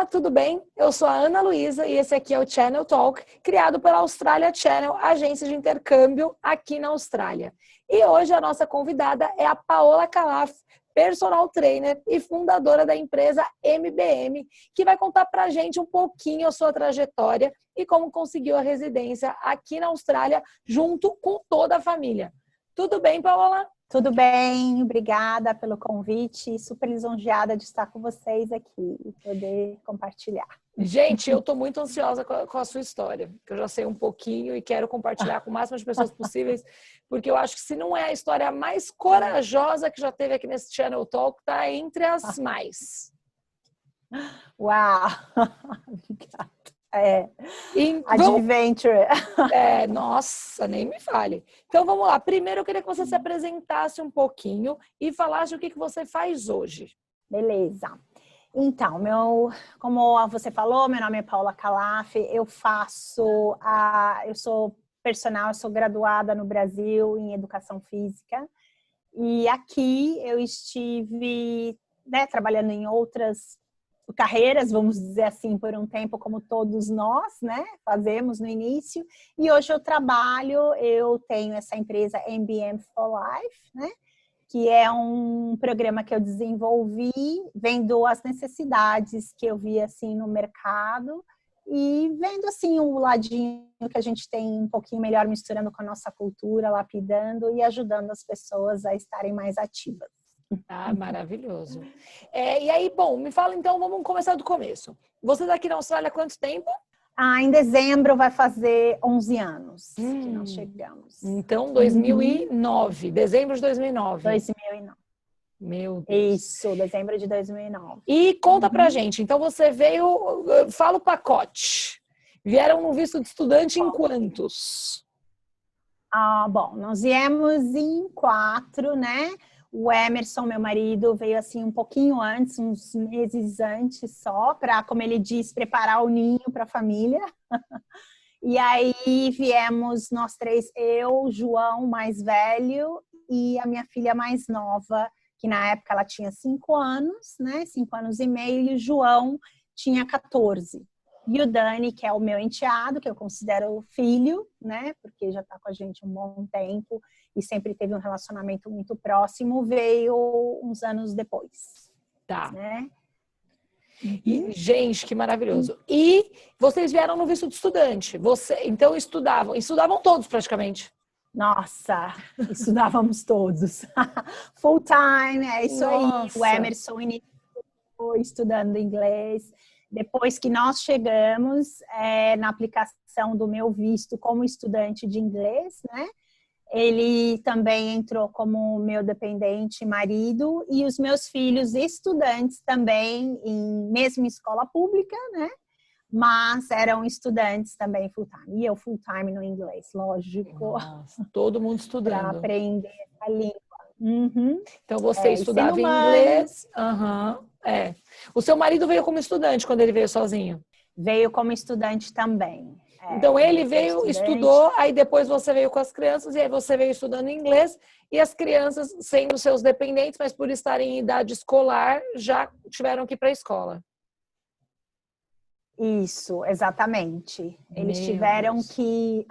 tudo bem? Eu sou a Ana Luísa e esse aqui é o Channel Talk, criado pela Australia Channel, agência de intercâmbio aqui na Austrália. E hoje a nossa convidada é a Paola Calaf, personal trainer e fundadora da empresa MBM, que vai contar pra gente um pouquinho a sua trajetória e como conseguiu a residência aqui na Austrália junto com toda a família. Tudo bem, Paola? Tudo bem, obrigada pelo convite, super lisonjeada de estar com vocês aqui e poder compartilhar. Gente, eu estou muito ansiosa com a sua história, que eu já sei um pouquinho e quero compartilhar com o máximo de pessoas possíveis, porque eu acho que se não é a história mais corajosa que já teve aqui nesse Channel Talk, tá entre as mais. Uau! Obrigada. Adventure. Nossa, nem me fale. Então vamos lá. Primeiro eu queria que você se apresentasse um pouquinho e falasse o que você faz hoje. Beleza. Então, como você falou, meu nome é Paola Calaf, eu sou personal, eu sou graduada no Brasil em Educação Física e aqui eu estive trabalhando em outras carreiras, vamos dizer assim, por um tempo, como todos nós, fazemos no início, e hoje eu tenho essa empresa MBM for Life, que é um programa que eu desenvolvi, vendo as necessidades que eu vi, assim, no mercado, e vendo, assim, o ladinho que a gente tem um pouquinho melhor, misturando com a nossa cultura, lapidando e ajudando as pessoas a estarem mais ativas. Ah, maravilhoso. E aí, bom, me fala então, vamos começar do começo. Você está aqui na Austrália há quanto tempo? Em dezembro vai fazer 11 anos que nós chegamos. Então, 2009, dezembro de 2009. 2009. Meu Deus. Isso, dezembro de 2009. E conta pra gente, então você veio, fala o pacote. Vieram no visto de estudante em quantos? Bom, nós viemos em 4, O Emerson, meu marido, veio assim um pouquinho antes, uns meses antes só, para, como ele diz, preparar o ninho para a família. E aí viemos nós 3, eu, João, mais velho, e a minha filha mais nova, que na época ela tinha 5 anos, 5 anos e meio, e o João tinha 14. E o Dani, que é o meu enteado, que eu considero filho, porque já está com a gente um bom tempo e sempre teve um relacionamento muito próximo, veio uns anos depois. Tá. E, gente, que maravilhoso. E vocês vieram no visto de estudante. Então estudavam todos praticamente. Nossa, estudávamos todos. Full time, é isso. Nossa. aí. O Emerson iniciou estudando inglês. Depois que nós chegamos na aplicação do meu visto como estudante de inglês, ele também entrou como meu dependente marido e os meus filhos estudantes também em mesma escola pública, mas eram estudantes também full time. E eu full time no inglês, lógico. Nossa, todo mundo estudando. Para aprender a língua. Então você estudava inglês. O seu marido veio como estudante quando ele veio sozinho? Veio como estudante também. Então ele veio, estudou, aí depois você veio com as crianças e aí você veio estudando inglês e as crianças sendo seus dependentes, mas por estarem em idade escolar já tiveram que ir para a escola. Isso, exatamente. Eles tiveram que,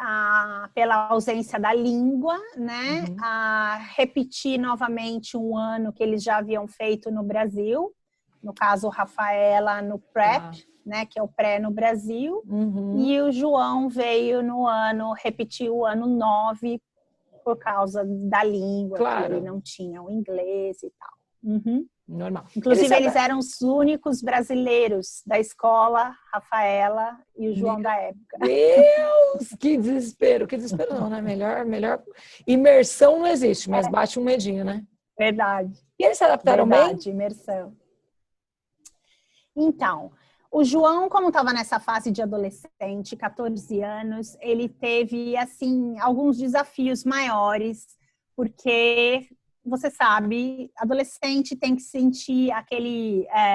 pela ausência da língua, repetir novamente um ano que eles já haviam feito no Brasil. No caso, Rafaela no PrEP, que é o pré no Brasil. E o João veio repetir o ano 9 por causa da língua, que ele não tinha o inglês e tal. Normal. Inclusive, eles eram os únicos brasileiros da escola, Rafaela e o João da época. Deus, que desespero. Que desespero não, né? Melhor. Imersão não existe, mas bate um medinho, né? Verdade. E eles se adaptaram bem? Imersão. Então, o João, como estava nessa fase de adolescente, 14 anos, ele teve, assim, alguns desafios maiores, porque... Você sabe, adolescente tem que sentir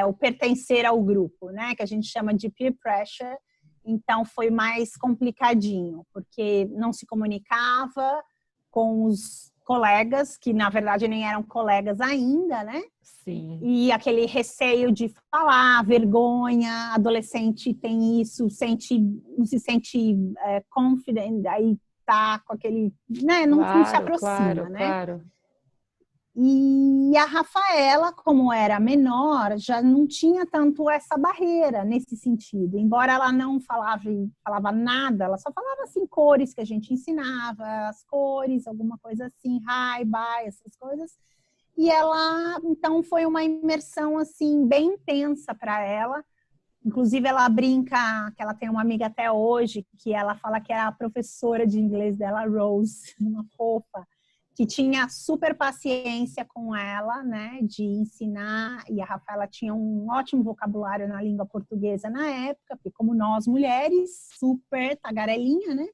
o pertencer ao grupo, que a gente chama de peer pressure. Então, foi mais complicadinho, porque não se comunicava com os colegas, que na verdade nem eram colegas ainda, né? Sim. E aquele receio de falar, vergonha, adolescente tem isso, não se sente confident, aí tá com aquele, né? Não se aproxima, né? Claro. E a Rafaela, como era menor, já não tinha tanto essa barreira nesse sentido. Embora ela não falava nada, ela só falava assim cores que a gente ensinava, as cores, alguma coisa assim, hi, bye, essas coisas. E ela, então, foi uma imersão assim bem intensa para ela. Inclusive, ela brinca que ela tem uma amiga até hoje que ela fala que era a professora de inglês dela, Rose, uma fofa, que tinha super paciência com ela, né, de ensinar, e a Rafaela tinha um ótimo vocabulário na língua portuguesa na época, porque como nós mulheres, super tagarelinha, né?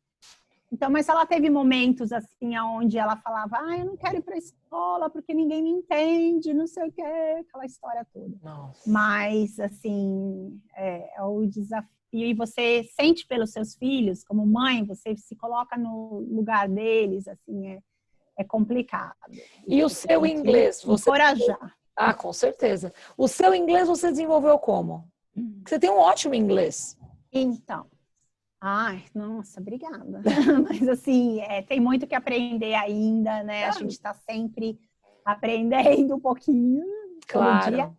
Então, mas ela teve momentos assim, onde ela falava, eu não quero ir para a escola porque ninguém me entende, não sei o que, aquela história toda. Nossa. Mas, assim, é o desafio, e você sente pelos seus filhos, como mãe, você se coloca no lugar deles, assim, é complicado. E o seu inglês? Você encorajar. com certeza. O seu inglês você desenvolveu como? Você tem um ótimo inglês. Então, nossa, obrigada. Mas assim, tem muito que aprender ainda, né? A gente está sempre aprendendo um pouquinho todo dia.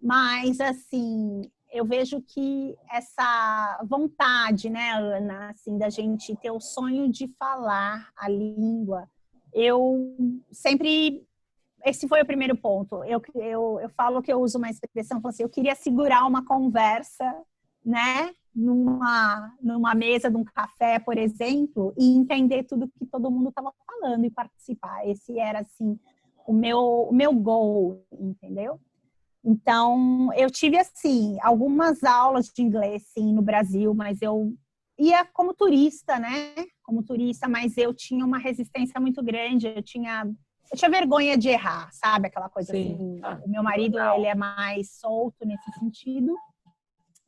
Mas assim, eu vejo que essa vontade, né, Ana, assim, da gente ter o sonho de falar a língua, eu sempre... Esse foi o primeiro ponto. Eu falo que eu uso uma expressão, assim, eu queria segurar uma conversa, né, numa mesa de um café, por exemplo, e entender tudo que todo mundo estava falando e participar. Esse era, assim, o meu goal, entendeu? Então, eu tive, assim, algumas aulas de inglês, sim, no Brasil, mas eu ia como turista, né? Como turista, mas eu tinha uma resistência muito grande, eu tinha vergonha de errar, sabe? Aquela coisa assim. O meu marido, ele é mais solto nesse sentido.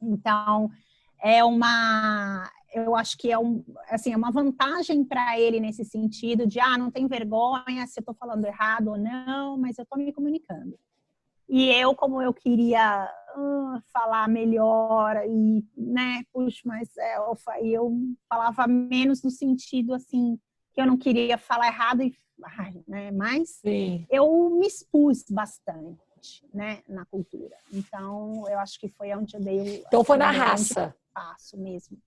Então, eu acho que é uma vantagem para ele nesse sentido de, não tem vergonha se eu estou falando errado ou não, mas eu estou me comunicando. E eu, como eu queria falar melhor e, né, mas eu falava menos no sentido, assim, que eu não queria falar errado, né, mas Sim. eu me expus bastante, né, na cultura. Então, eu acho que foi onde eu dei Então, foi na raça. Passo mesmo.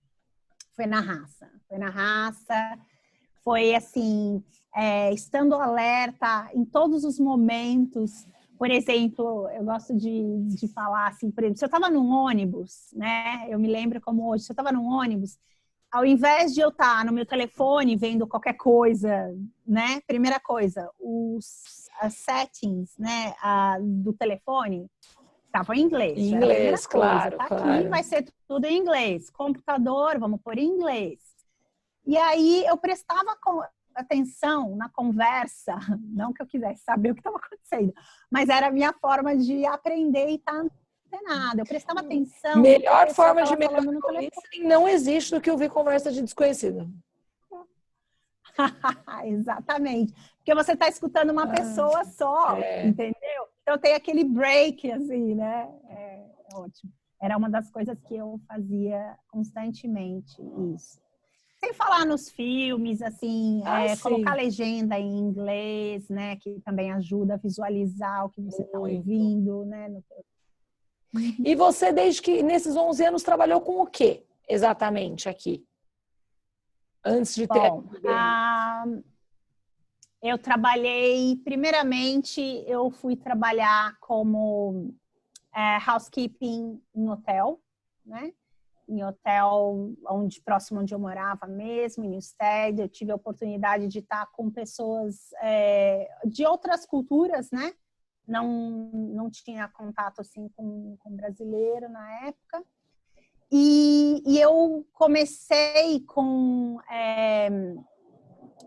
Foi na raça. Foi, assim, estando alerta em todos os momentos. Por exemplo, eu gosto de falar assim, por exemplo, se eu estava num ônibus, né? Eu me lembro como hoje, se eu estava num ônibus, ao invés de eu estar no meu telefone vendo qualquer coisa, né? Primeira coisa, as settings, né, do telefone estavam em inglês. Em inglês, claro, tá claro. aqui, vai ser tudo em inglês. Computador, vamos pôr em inglês. E aí eu prestava atenção na conversa, não que eu quisesse saber o que estava acontecendo, mas era a minha forma de aprender e estar antenada. Eu prestava atenção. Melhor forma de melhorar o listening não existe do que ouvir conversa de desconhecido. Exatamente. Porque você está escutando uma pessoa só, entendeu? Então tem aquele break, assim, né? É ótimo. Era uma das coisas que eu fazia constantemente, isso. Sem falar nos filmes, assim, colocar legenda em inglês, né? Que também ajuda a visualizar o que você está ouvindo, né? E você, desde que nesses 11 anos, trabalhou com o quê exatamente aqui? Antes de ter... eu trabalhei, primeiramente, eu fui trabalhar como housekeeping em hotel, né? Em hotel próximo onde eu morava mesmo, em Newstead. Eu tive a oportunidade de estar com pessoas de outras culturas, né? Não tinha contato assim com brasileiro na época. E eu comecei com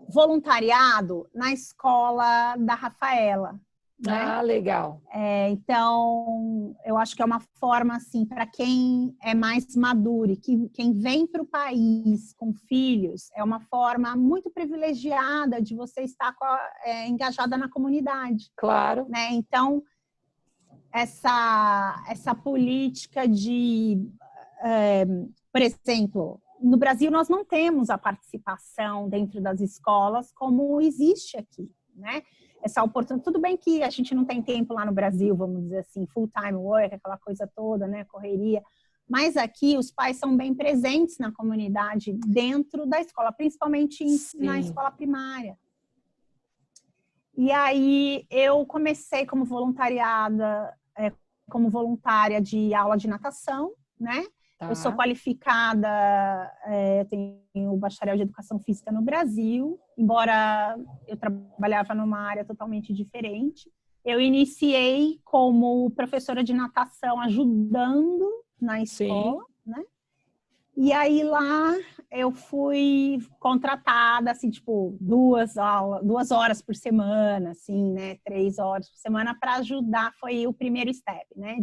voluntariado na escola da Rafaela, né? Ah, legal. Então, eu acho que é uma forma, assim, para quem é mais maduro e quem vem para o país com filhos, é uma forma muito privilegiada de você estar engajada na comunidade, Claro. né? Então, essa política por exemplo, no Brasil nós não temos a participação dentro das escolas como existe aqui, né? Essa oportunidade, tudo bem que a gente não tem tempo lá no Brasil, vamos dizer assim, full-time work, aquela coisa toda, né, correria, mas aqui os pais são bem presentes na comunidade dentro da escola, principalmente na escola primária. E aí eu comecei como voluntária de aula de natação, né? Tá. Eu sou qualificada, eu tenho bacharel de educação física no Brasil, embora eu trabalhava numa área totalmente diferente. Eu iniciei como professora de natação, ajudando na escola, né? E aí lá eu fui contratada, assim, tipo, 2 horas por semana, assim, né? 3 horas por semana para ajudar. Foi o primeiro step, né?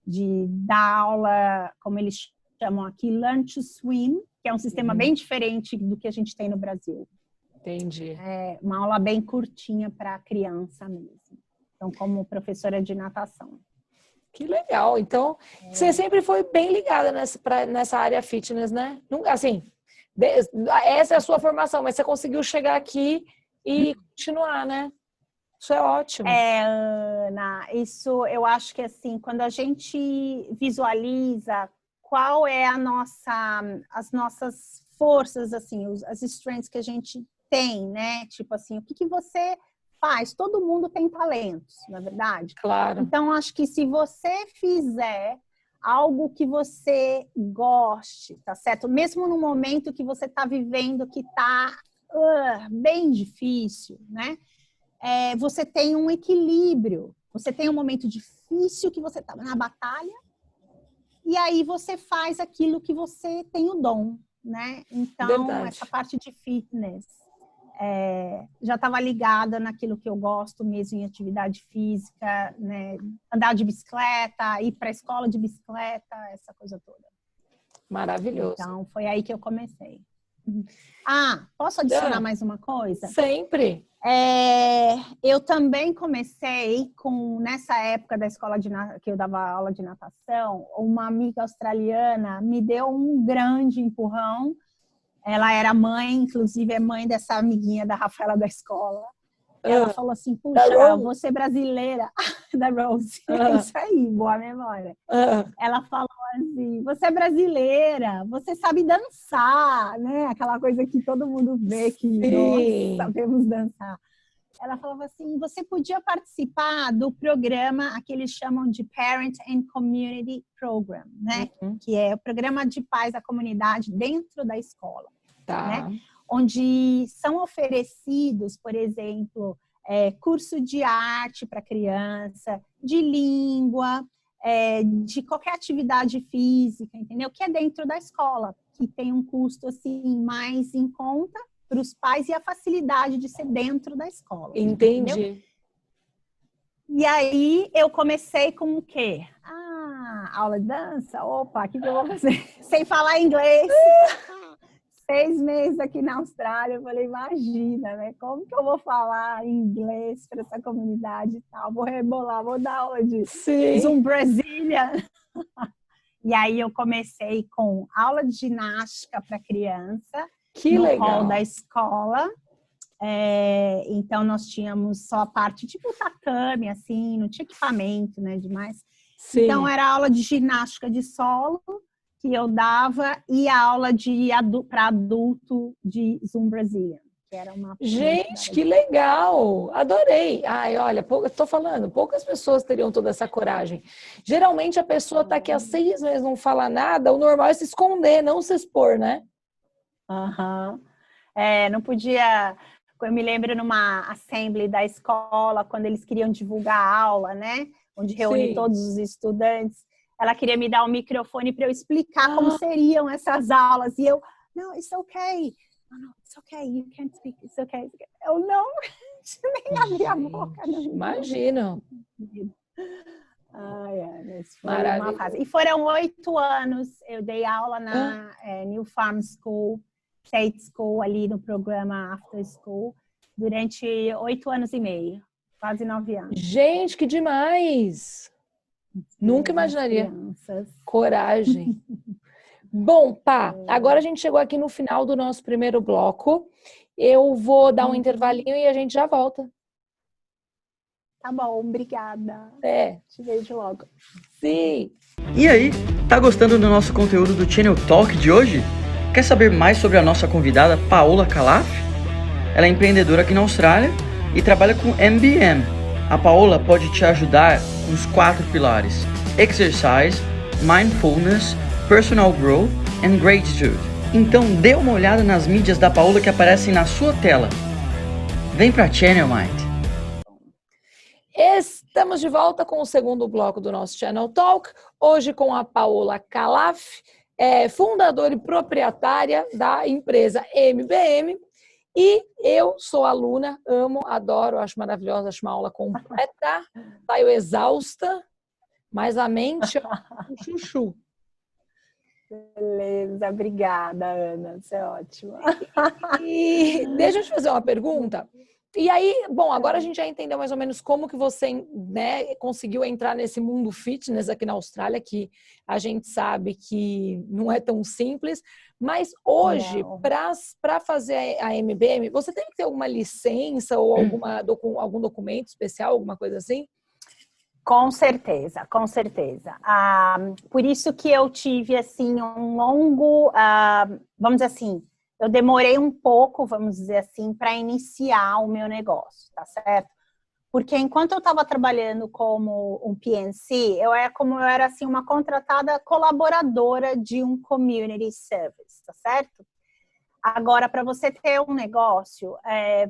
De dar aula, como eles chamam aqui, Learn to Swim, que é um sistema bem diferente do que a gente tem no Brasil. Entendi. É uma aula bem curtinha para criança mesmo. Então, como professora de natação. Que legal. Então, você sempre foi bem ligada nessa área fitness, né? Assim, essa é a sua formação, mas você conseguiu chegar aqui e continuar, né? Isso é ótimo. Ana, isso eu acho que assim, quando a gente visualiza qual é as nossas forças, assim, as strengths que a gente tem, né? Tipo assim, o que você faz? Todo mundo tem talentos, na verdade. Claro. Então, acho que se você fizer algo que você goste, tá certo? Mesmo no momento que você está vivendo que está bem difícil, né? Você tem um equilíbrio. Você tem um momento difícil que você está na batalha e aí você faz aquilo que você tem o dom, né? Então, Verdade. essa parte de fitness já estava ligada naquilo que eu gosto mesmo em atividade física, né? Andar de bicicleta, ir para a escola de bicicleta, essa coisa toda. Maravilhoso. Então, foi aí que eu comecei. Posso adicionar mais uma coisa? Sempre. Eu também comecei nessa época da escola que eu dava aula de natação, uma amiga australiana me deu um grande empurrão. Ela era mãe, inclusive é mãe dessa amiguinha da Rafaela da escola. Ela falou assim, puxa, você brasileira, da Rose, isso aí, boa memória. Ela falou assim, você é brasileira, você sabe dançar, né? Aquela coisa que todo mundo vê que nós sabemos dançar. Ela falava assim, você podia participar do programa que eles chamam de Parent and Community Program, né? Que é o programa de pais da comunidade dentro da escola, né? Onde são oferecidos, por exemplo, curso de arte para criança, de língua, de qualquer atividade física, entendeu? Que é dentro da escola, que tem um custo assim mais em conta para os pais e a facilidade de ser dentro da escola. Entendi. Entendeu? E aí eu comecei com o quê? Aula de dança? Opa, o que eu vou fazer? Sem falar inglês. 6 meses aqui na Austrália, eu falei, imagina, né? Como que eu vou falar inglês para essa comunidade e tal? Vou rebolar, vou dar aula de Zoom Brasília. E aí eu comecei com aula de ginástica para criança, no hall da escola. Então nós tínhamos só a parte tipo tatame, assim, não tinha equipamento, né? Demais. Então era aula de ginástica de solo que eu dava e a aula para adulto de Zoom Brasília. Que era uma Gente, que legal! Adorei! Ai, olha, eu tô falando, poucas pessoas teriam toda essa coragem. Geralmente a pessoa tá aqui há 6 meses não fala nada, o normal é se esconder, não se expor, né? Não podia. Eu me lembro numa assembly da escola, quando eles queriam divulgar a aula, né? Onde reúne todos os estudantes. Ela queria me dar um microfone para eu explicar como seriam essas aulas. E eu, não, it's okay. No, it's okay, you can't speak, it's okay. Eu, não, Nem abri a boca. Não. Imagina. Mas foi uma fase. E foram 8 anos, eu dei aula na New Farm School, State School, ali no programa After School, durante 8 anos e meio, quase 9 anos. Gente, que demais! Nunca imaginaria. Coragem. Bom, Pá, agora a gente chegou aqui no final do nosso primeiro bloco. Eu vou dar um intervalinho e a gente já volta. Tá bom, obrigada. Te vejo logo. Sim. E aí, tá gostando do nosso conteúdo do Channel Talk de hoje? Quer saber mais sobre a nossa convidada Paola Calaf? Ela é empreendedora aqui na Austrália e trabalha com MBM. A Paola pode te ajudar nos 4 pilares: Exercise, Mindfulness, Personal Growth and Gratitude. Então dê uma olhada nas mídias da Paola que aparecem na sua tela. Vem pra Channel Mind. Estamos de volta com o segundo bloco do nosso Channel Talk, hoje com a Paola Calaf, fundadora e proprietária da empresa MBM. E eu sou aluna, amo, adoro, acho maravilhosa, acho uma aula completa, saio exausta, mas a mente é um chuchu. Beleza, obrigada, Ana, você é ótima. E deixa eu te fazer uma pergunta. E aí, bom, agora a gente já entendeu mais ou menos como que você, né, conseguiu entrar nesse mundo fitness aqui na Austrália, que a gente sabe que não é tão simples, mas hoje, para fazer a MBM, você tem que ter alguma licença ou algum documento especial, alguma coisa assim? Com certeza, com certeza. Por isso que eu tive, assim, um longo, vamos dizer assim, eu demorei um pouco, vamos dizer assim, para iniciar o meu negócio, tá certo? Porque enquanto eu estava trabalhando como um PNC, eu era assim, uma contratada colaboradora de um community service, tá certo? Agora, para você ter um negócio,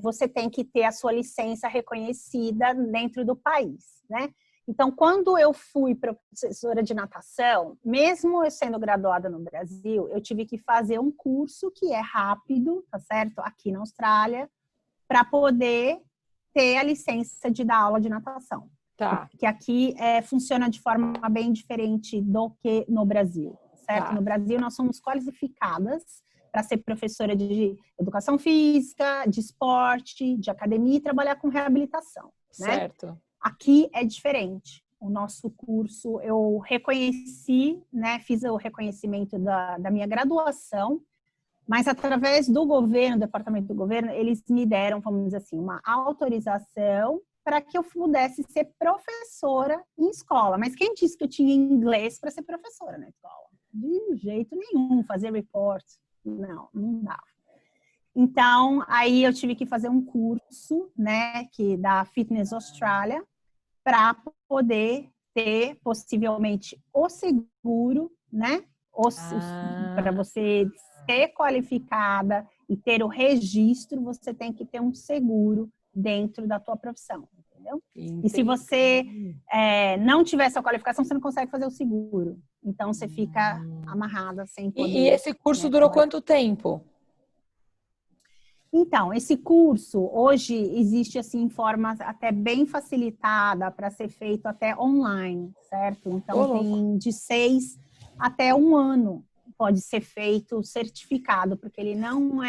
você tem que ter a sua licença reconhecida dentro do país, né? Então, quando eu fui professora de natação, mesmo eu sendo graduada no Brasil, eu tive que fazer um curso que é rápido, tá certo? Aqui na Austrália, para poder ter a licença de dar aula de natação. Tá. Que aqui funciona de forma bem diferente do que no Brasil, certo? Tá. No Brasil, nós somos qualificadas para ser professora de educação física, de esporte, de academia e trabalhar com reabilitação, né? Certo. Aqui é diferente. O nosso curso, eu reconheci, né, fiz o reconhecimento da minha graduação, mas através do governo, do departamento do governo, eles me deram, vamos dizer assim, uma autorização para que eu pudesse ser professora em escola. Mas quem disse que eu tinha inglês para ser professora na escola? De jeito nenhum, fazer report. Não dava. Então, aí eu tive que fazer um curso, né, da Fitness Australia, para poder ter, possivelmente, o seguro, né? Para você ser qualificada e ter o registro, você tem que ter um seguro dentro da tua profissão, entendeu? Entendi. E se você não tiver essa qualificação, você não consegue fazer o seguro. Então, você fica amarrada sem poder... E esse curso durou quanto tempo? Então, esse curso, hoje, existe, assim, forma até bem facilitada para ser feito até online, certo? Então, tem de 6 até 1 ano pode ser feito certificado, porque ele não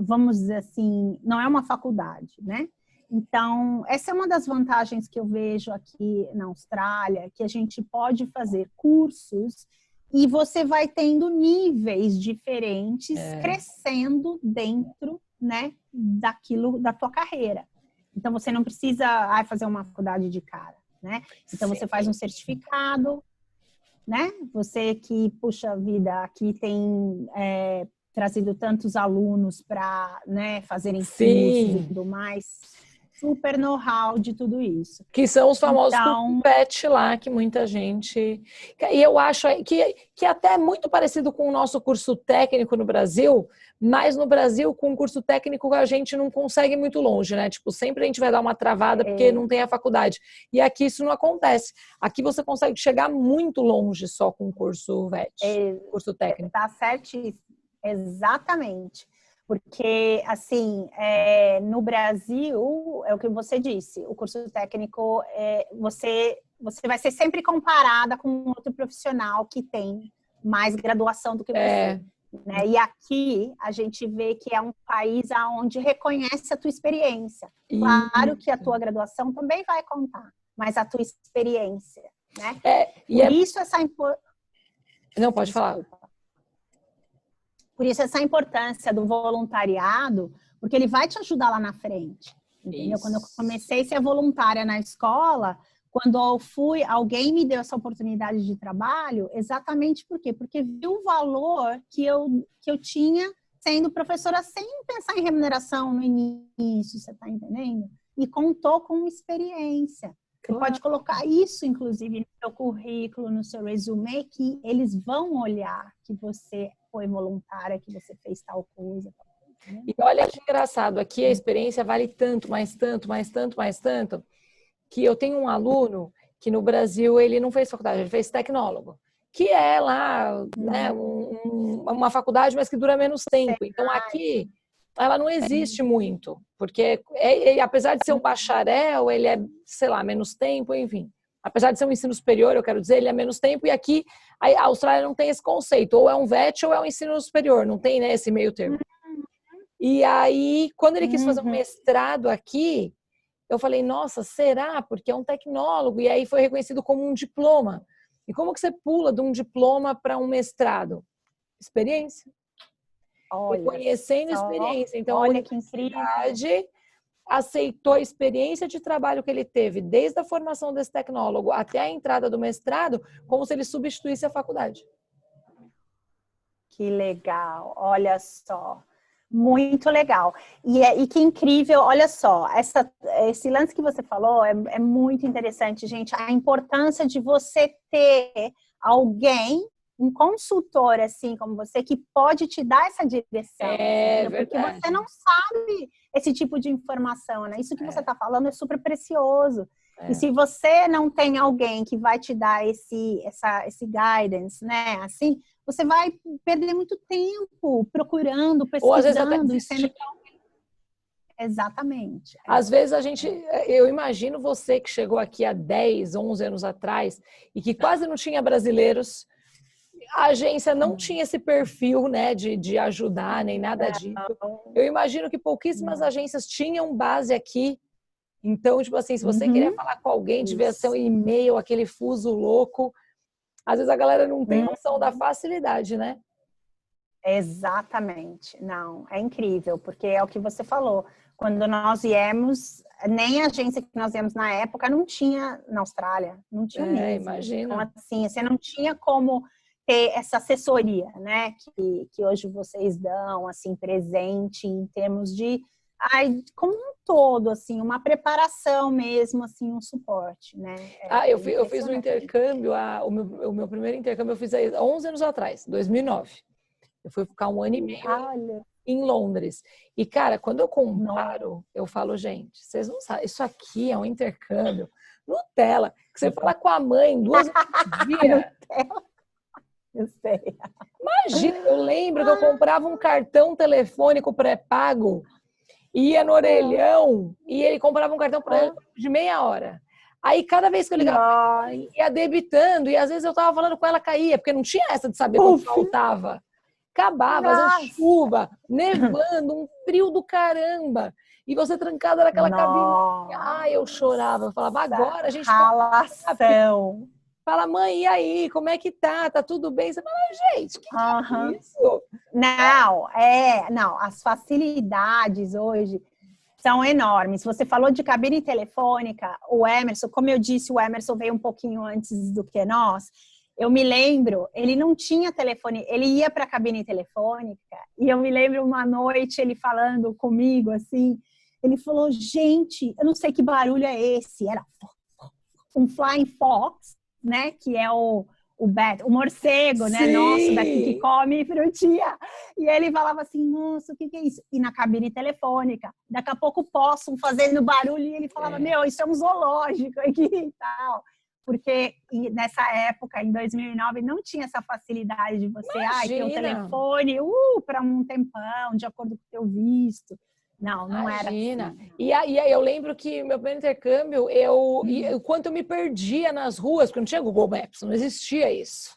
vamos dizer assim, não é uma faculdade, né? Então, essa é uma das vantagens que eu vejo aqui na Austrália, que a gente pode fazer cursos e você vai tendo níveis diferentes crescendo dentro, né, daquilo, da tua carreira. Então, você não precisa fazer uma faculdade de cara, né? Então, você faz um certificado, né? Você que, puxa vida, aqui tem trazido tantos alunos para, né, fazerem cursos e tudo mais. Super know-how de tudo isso. Que são os famosos PET lá, que muita gente... E eu acho que até é muito parecido com o nosso curso técnico no Brasil, mas no Brasil, com o curso técnico, a gente não consegue ir muito longe, né? Tipo, sempre a gente vai dar uma travada porque não tem a faculdade. E aqui isso não acontece. Aqui você consegue chegar muito longe só com o curso VET, curso técnico. Tá certíssimo. Exatamente. Porque, assim, no Brasil, é o que você disse, o curso técnico, você vai ser sempre comparada com outro profissional que tem mais graduação do que você. Né? E aqui, a gente vê que é um país onde reconhece a tua experiência. Claro que a tua graduação também vai contar, mas a tua experiência, né? Isso essa Não, pode falar. Por isso, essa importância do voluntariado, porque ele vai te ajudar lá na frente. Entendeu? Quando eu comecei a ser voluntária na escola, quando eu fui, alguém me deu essa oportunidade de trabalho, exatamente por quê? Porque viu o valor que eu tinha sendo professora sem pensar em remuneração no início, você está entendendo? E contou com experiência. Você pode colocar isso, inclusive, no seu currículo, no seu resumê, que eles vão olhar que você foi voluntária, que você fez tal coisa. E olha que engraçado, aqui a experiência vale tanto, mais tanto, que eu tenho um aluno que no Brasil ele não fez faculdade, ele fez tecnólogo, que é lá, né, uma faculdade, mas que dura menos tempo. Então aqui ela não existe muito, porque apesar de ser um bacharel, ele é, sei lá, menos tempo, enfim. Apesar de ser um ensino superior, eu quero dizer, ele é menos tempo, e aqui a Austrália não tem esse conceito, ou é um VET ou é um ensino superior, não tem, né, esse meio termo. E aí, quando ele quis fazer um mestrado aqui, eu falei, nossa, será? Porque é um tecnólogo, e aí foi reconhecido como um diploma. E como que você pula de um diploma para um mestrado? Experiência. Reconhecendo experiência. Então, a universidade aceitou a experiência de trabalho que ele teve, desde a formação desse tecnólogo até a entrada do mestrado, como se ele substituísse a faculdade. Que legal, olha só. Muito legal. E que incrível, olha só, esse lance que você falou é muito interessante, gente. A importância de você ter alguém, um consultor assim como você, que pode te dar essa direção. Porque você não sabe esse tipo de informação, né? Isso que você está falando é super precioso. E se você não tem alguém que vai te dar esse guidance, né? Assim, você vai perder muito tempo procurando, pesquisando. Ou às vezes até sendo... Exatamente. Às vezes eu imagino você que chegou aqui há 10, 11 anos atrás e que quase não tinha brasileiros, a agência não tinha esse perfil, né, de ajudar, nem nada disso. Eu imagino que pouquíssimas agências tinham base aqui. Então, tipo assim, se você queria falar com alguém, devia ser um e-mail, aquele fuso louco. Às vezes a galera não tem noção da facilidade, né? Exatamente. Não, é incrível, porque é o que você falou. Quando nós viemos, nem a agência que nós viemos na época não tinha na Austrália, não tinha mesmo. Imagina. Então, assim, você não tinha como ter essa assessoria, né? Que hoje vocês dão, assim, presente em termos de... como um todo, assim, uma preparação mesmo, assim, um suporte, né? Eu fiz um intercâmbio, o meu primeiro intercâmbio eu fiz há 11 anos atrás, 2009. Eu fui ficar 1 ano e meio em Londres. E, cara, quando eu comparo, eu falo, gente, vocês não sabem, isso aqui é um intercâmbio Nutella, que você fala com a mãe 2 vezes por dia. Eu sei. Imagina, eu lembro que eu comprava um cartão telefônico pré-pago, ia no orelhão e ele comprava um cartão de meia hora. Aí, cada vez que eu ligava, ia debitando e às vezes eu tava falando com ela, caía, porque não tinha essa de saber quanto faltava. Acabava, às vezes chuva, nevando, um frio do caramba. E você trancada naquela cabine. Eu chorava. Eu falava, agora a gente... Ralação. Fala, mãe, e aí? Como é que tá? Tá tudo bem? Você fala, gente, que é isso? Não, as facilidades hoje são enormes. Você falou de cabine telefônica, o Emerson, como eu disse, o Emerson veio um pouquinho antes do que nós. Eu me lembro, ele não tinha telefone, ele ia para a cabine telefônica e eu me lembro uma noite ele falando comigo assim, ele falou, gente, eu não sei que barulho é esse, era um flying fox, né, que é o morcego, né, nosso daqui que come frutinha. E ele falava assim, nossa, o que é isso? E na cabine telefônica, daqui a pouco possum fazendo barulho e ele falava, meu, isso é um zoológico aqui e tal. porque nessa época, em 2009, não tinha essa facilidade de você ter um telefone para um tempão, de acordo com o teu visto. Não era assim. E aí eu lembro que meu primeiro intercâmbio, quanto eu me perdia nas ruas, porque não tinha Google Maps, não existia isso.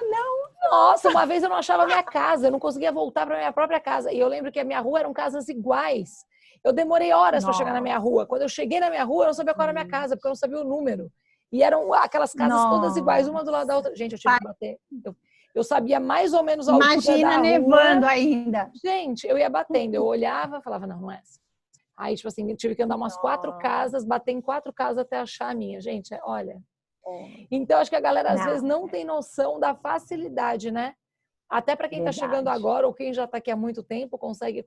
Não! Nossa, uma vez eu não achava a minha casa, eu não conseguia voltar para minha própria casa. E eu lembro que a minha rua eram casas iguais. Eu demorei horas para chegar na minha rua. Quando eu cheguei na minha rua, eu não sabia qual era a minha casa, porque eu não sabia o número. E eram aquelas casas todas iguais, uma do lado da outra. Gente, eu tive que bater. Eu sabia mais ou menos a altura da rua. Imagina nevando ainda. Gente, eu ia batendo. Eu olhava, falava, não é essa. Aí, tipo assim, eu tive que andar umas 4 casas, bater em 4 casas até achar a minha. Gente, olha. Então, acho que a galera às vezes não tem noção da facilidade, né? Até para quem está chegando agora ou quem já está aqui há muito tempo, consegue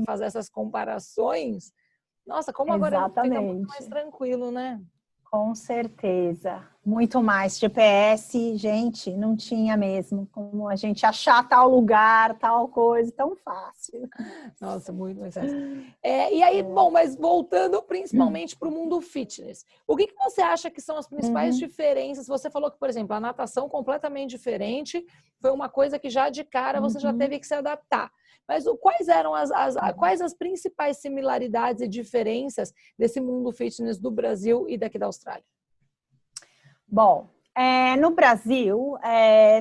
fazer essas comparações. Nossa, como agora fica muito mais tranquilo, né? Com certeza. Muito mais. GPS, gente, não tinha mesmo. Como a gente achar tal lugar, tal coisa, tão fácil. Nossa, muito mais fácil. E aí, bom, mas voltando principalmente para o mundo fitness. O que você acha que são as principais diferenças? Você falou que, por exemplo, a natação completamente diferente, foi uma coisa que já de cara você já teve que se adaptar. Mas quais eram quais as principais similaridades e diferenças desse mundo fitness do Brasil e daqui da Austrália? Bom, no Brasil,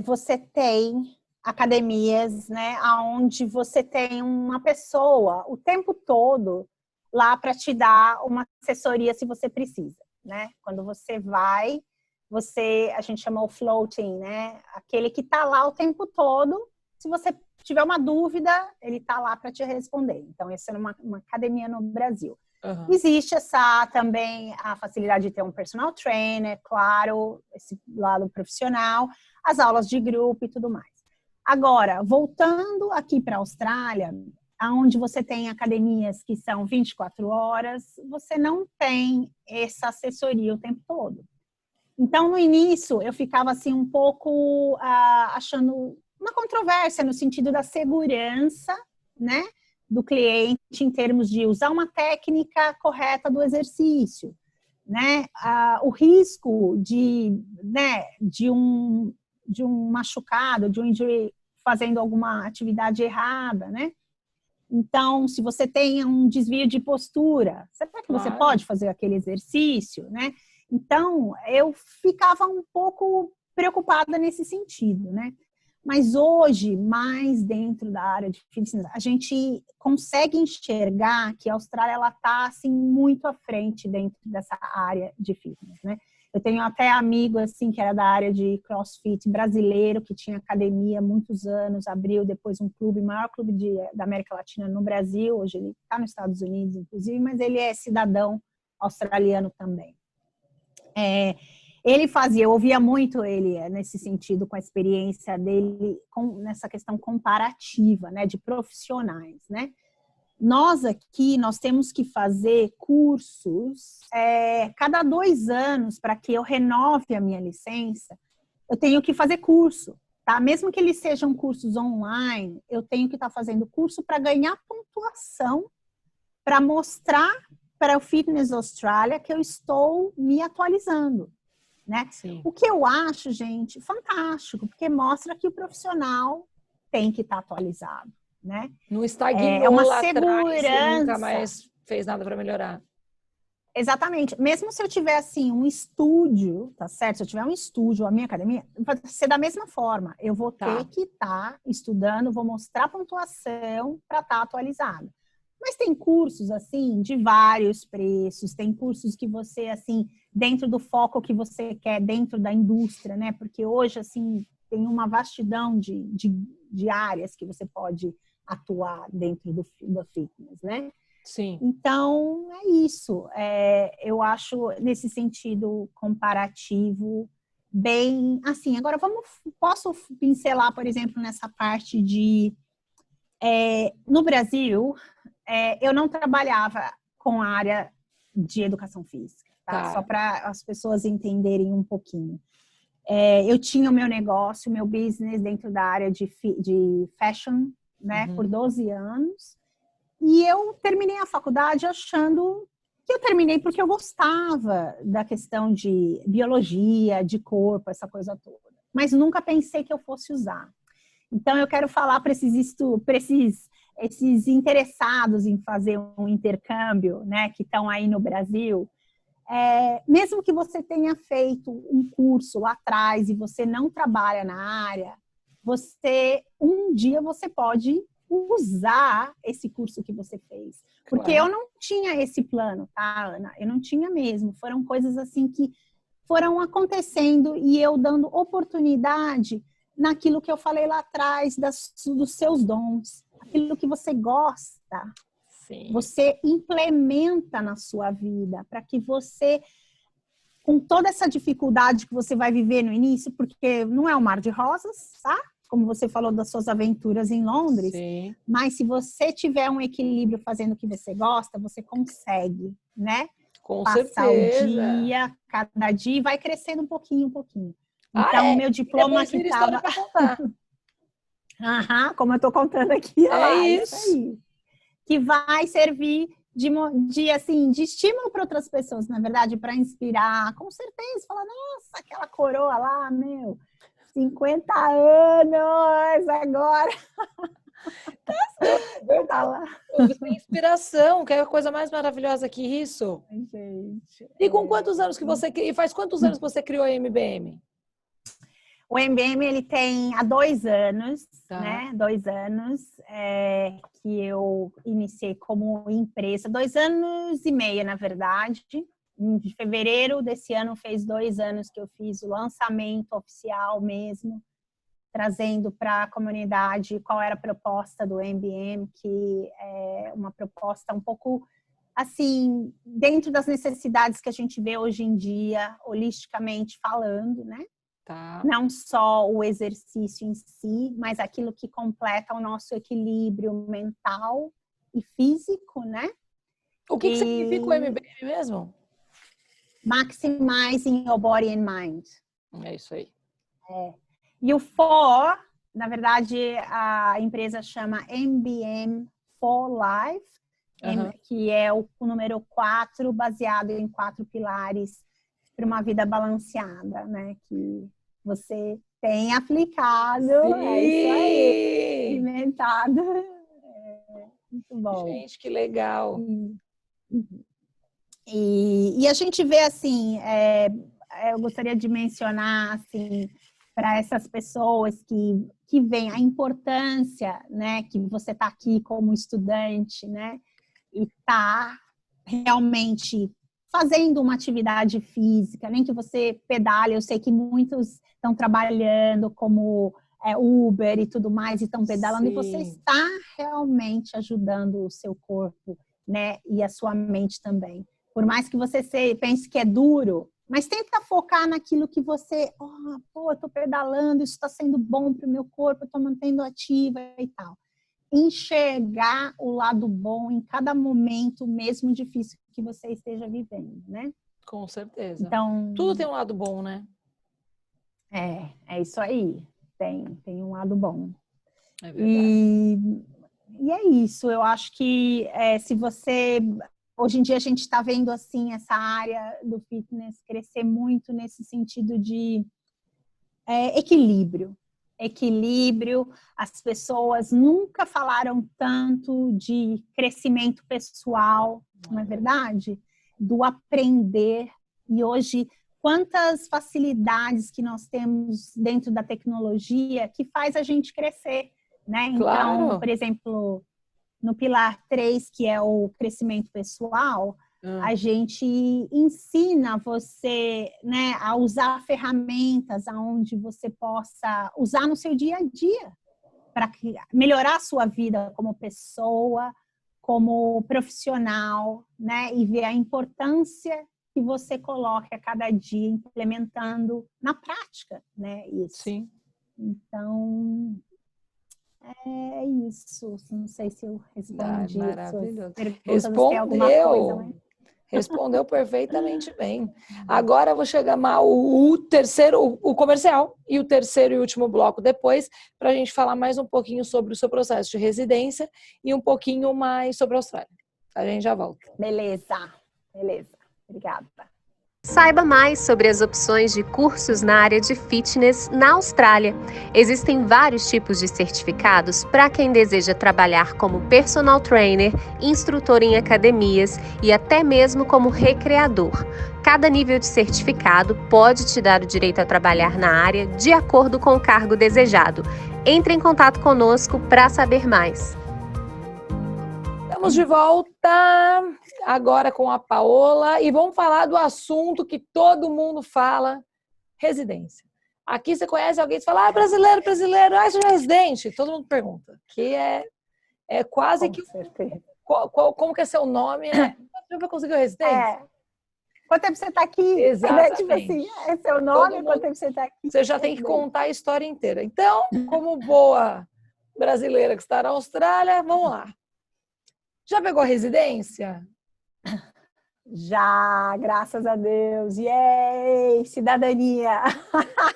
você tem academias, né, onde você tem uma pessoa o tempo todo lá para te dar uma assessoria se você precisa, né? Quando você vai, a gente chama o floating, né? Aquele que está lá o tempo todo. Se você tiver uma dúvida, ele está lá para te responder. Então, essa é uma academia no Brasil. Existe também a facilidade de ter um personal trainer, claro, esse lado profissional, as aulas de grupo e tudo mais. Agora, voltando aqui para a Austrália, onde você tem academias que são 24 horas, você não tem essa assessoria o tempo todo. Então, no início, eu ficava assim um pouco achando uma controvérsia no sentido da segurança, né, do cliente em termos de usar uma técnica correta do exercício, né, o risco de um machucado, de um injury fazendo alguma atividade errada, né? Então, se você tem um desvio de postura, será que você pode fazer aquele exercício, né? Então, eu ficava um pouco preocupada nesse sentido, né? Mas hoje, mais dentro da área de fitness, a gente consegue enxergar que a Austrália ela está assim muito à frente dentro dessa área de fitness, né? Eu tenho até amigo assim que era da área de CrossFit brasileiro que tinha academia há muitos anos, abriu depois um clube, o maior clube da América Latina no Brasil. Hoje ele está nos Estados Unidos, inclusive, mas ele é cidadão australiano também. Eu ouvia muito ele nesse sentido, com a experiência dele, nessa questão comparativa, né, de profissionais, né? Nós temos que fazer cursos cada 2 anos para que eu renove a minha licença. Eu tenho que fazer curso, tá? Mesmo que eles sejam cursos online, eu tenho que estar fazendo curso para ganhar pontuação, para mostrar para o Fitness Australia que eu estou me atualizando, né? Sim. O que eu acho, gente, fantástico, porque mostra que o profissional tem que estar atualizado, né? Não estagnou uma lá segurança. Atrás, e nunca mais fez nada para melhorar. Exatamente. Mesmo se eu tiver, assim, um estúdio, tá certo? Se eu tiver um estúdio, a minha academia, vai ser da mesma forma. Eu vou ter que estar estudando, vou mostrar pontuação para estar atualizado. Mas tem cursos, assim, de vários preços. Tem cursos que você, assim, dentro do foco que você quer, dentro da indústria, né? Porque hoje, assim, tem uma vastidão de áreas que você pode atuar dentro do fitness, né? Sim. Então, é isso. Eu acho, nesse sentido comparativo, bem... Assim, agora posso pincelar, por exemplo, nessa parte de... no Brasil, eu não trabalhava com a área de educação física, tá? Só para as pessoas entenderem um pouquinho. Eu tinha o meu negócio, o meu business dentro da área de fashion, né, por 12 anos. E eu terminei a faculdade achando que eu terminei porque eu gostava da questão de biologia, de corpo, essa coisa toda. Mas nunca pensei que eu fosse usar. Então, eu quero falar para esses interessados em fazer um intercâmbio, né, que estão aí no Brasil, mesmo que você tenha feito um curso lá atrás e você não trabalha na área, um dia você pode usar esse curso que você fez. Porque eu não tinha esse plano, tá, Ana? Eu não tinha mesmo. Foram coisas assim que foram acontecendo e eu dando oportunidade naquilo que eu falei lá atrás, dos seus dons, aquilo que você gosta. Sim. Você implementa na sua vida para que você, com toda essa dificuldade que você vai viver no início, porque não é um mar de rosas, tá? Como você falou das suas aventuras em Londres, sim, mas se você tiver um equilíbrio fazendo o que você gosta, você consegue, né? Com passar certeza. O dia, cada dia, e vai crescendo um pouquinho. Então, o meu diploma que estava... como eu estou contando aqui. Isso. Aí. Que vai servir de estímulo para outras pessoas, na verdade, para inspirar. Com certeza, falar, nossa, aquela coroa lá, 50 anos agora. Você tem inspiração, que é a coisa mais maravilhosa que isso. Gente, e com quantos anos que você e faz quantos anos que você criou a MBM? O MBM ele tem há 2 anos, né? 2 anos que eu iniciei como empresa, 2 anos e meio, na verdade. Em fevereiro desse ano fez 2 anos que eu fiz o lançamento oficial mesmo, trazendo para a comunidade qual era a proposta do MBM, que é uma proposta um pouco assim, dentro das necessidades que a gente vê hoje em dia, holisticamente falando, né? Tá. Não só o exercício em si, mas aquilo que completa o nosso equilíbrio mental e físico, né? O que significa o MBM mesmo? Maximizing your body and mind. É isso aí. E o FOR, na verdade, a empresa chama MBM for Life, que é o número 4, baseado em 4 pilares para uma vida balanceada, né? Que você tem aplicado. Sim. É isso aí. Alimentado. Muito bom. Gente, que legal. E a gente vê assim, eu gostaria de mencionar assim, para essas pessoas que veem a importância, né, que você está aqui como estudante, né, e está realmente fazendo uma atividade física, nem que você pedale, eu sei que muitos estão trabalhando como Uber e tudo mais, e estão pedalando, sim, e você está realmente ajudando o seu corpo, né, e a sua mente também. Por mais que você pense que é duro, mas tenta focar naquilo que você, eu tô pedalando, isso está sendo bom para o meu corpo, eu estou mantendo ativa e tal. Enxergar o lado bom em cada momento, mesmo difícil que você esteja vivendo, né? Com certeza. Então, tudo tem um lado bom, né? É isso aí. Tem um lado bom. É verdade. E é isso. Eu acho que se você... Hoje em dia a gente está vendo assim essa área do fitness crescer muito nesse sentido de equilíbrio. Equilíbrio, as pessoas nunca falaram tanto de crescimento pessoal, não é verdade? Do aprender. E hoje, quantas facilidades que nós temos dentro da tecnologia que faz a gente crescer, né? Claro. Então, por exemplo, no pilar 3, que é o crescimento pessoal, a gente ensina você, né, a usar ferramentas aonde você possa usar no seu dia a dia para melhorar a sua vida como pessoa, como profissional, né, e ver a importância que você coloca a cada dia implementando na prática, né, isso. Sim. Então, é isso. Não sei se eu respondi. Maravilhoso. Respondeu perfeitamente bem. Agora eu vou chamar o terceiro, o comercial, e o terceiro e último bloco depois, para a gente falar mais um pouquinho sobre o seu processo de residência e um pouquinho mais sobre a Austrália. A gente já volta. Beleza. Beleza, obrigada. Saiba mais sobre as opções de cursos na área de fitness na Austrália. Existem vários tipos de certificados para quem deseja trabalhar como personal trainer, instrutor em academias e até mesmo como recreador. Cada nível de certificado pode te dar o direito a trabalhar na área de acordo com o cargo desejado. Entre em contato conosco para saber mais. Estamos de volta agora com a Paola e vamos falar do assunto que todo mundo fala, residência. Aqui você conhece alguém que fala, brasileiro, você é residente? Todo mundo pergunta, que é quase que... Como que é seu nome? Você conseguiu residência? Quanto tempo você está aqui? Exatamente. Tipo assim, é seu nome, quanto tempo você está aqui? Você já tem que contar a história inteira. Então, como boa brasileira que está na Austrália, vamos lá. Já pegou a residência? Já, graças a Deus. Yay! Cidadania!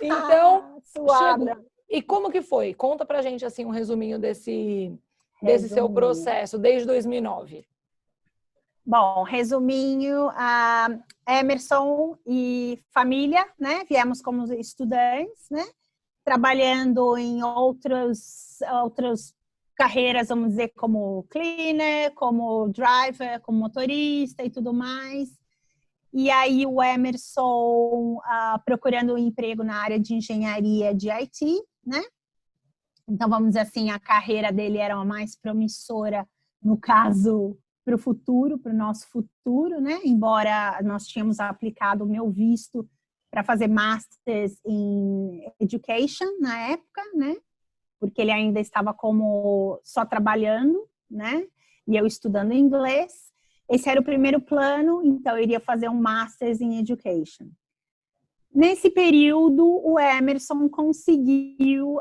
Então, suada. Chegou. E como que foi? Conta pra gente assim um resuminho desse seu processo desde 2009. Bom, resuminho, Emerson e família, né? Viemos como estudantes, né? Trabalhando em outras carreiras, vamos dizer, como cleaner, como driver, como motorista e tudo mais. E aí o Emerson procurando um emprego na área de engenharia de IT, né? Então, vamos dizer assim, a carreira dele era a mais promissora, no caso, para o futuro, para o nosso futuro, né? Embora nós tínhamos aplicado o meu visto para fazer Masters em Education na época, né? Porque ele ainda estava como só trabalhando, né? E eu estudando inglês. Esse era o primeiro plano, então eu iria fazer um Masters em Education. Nesse período, o Emerson conseguiu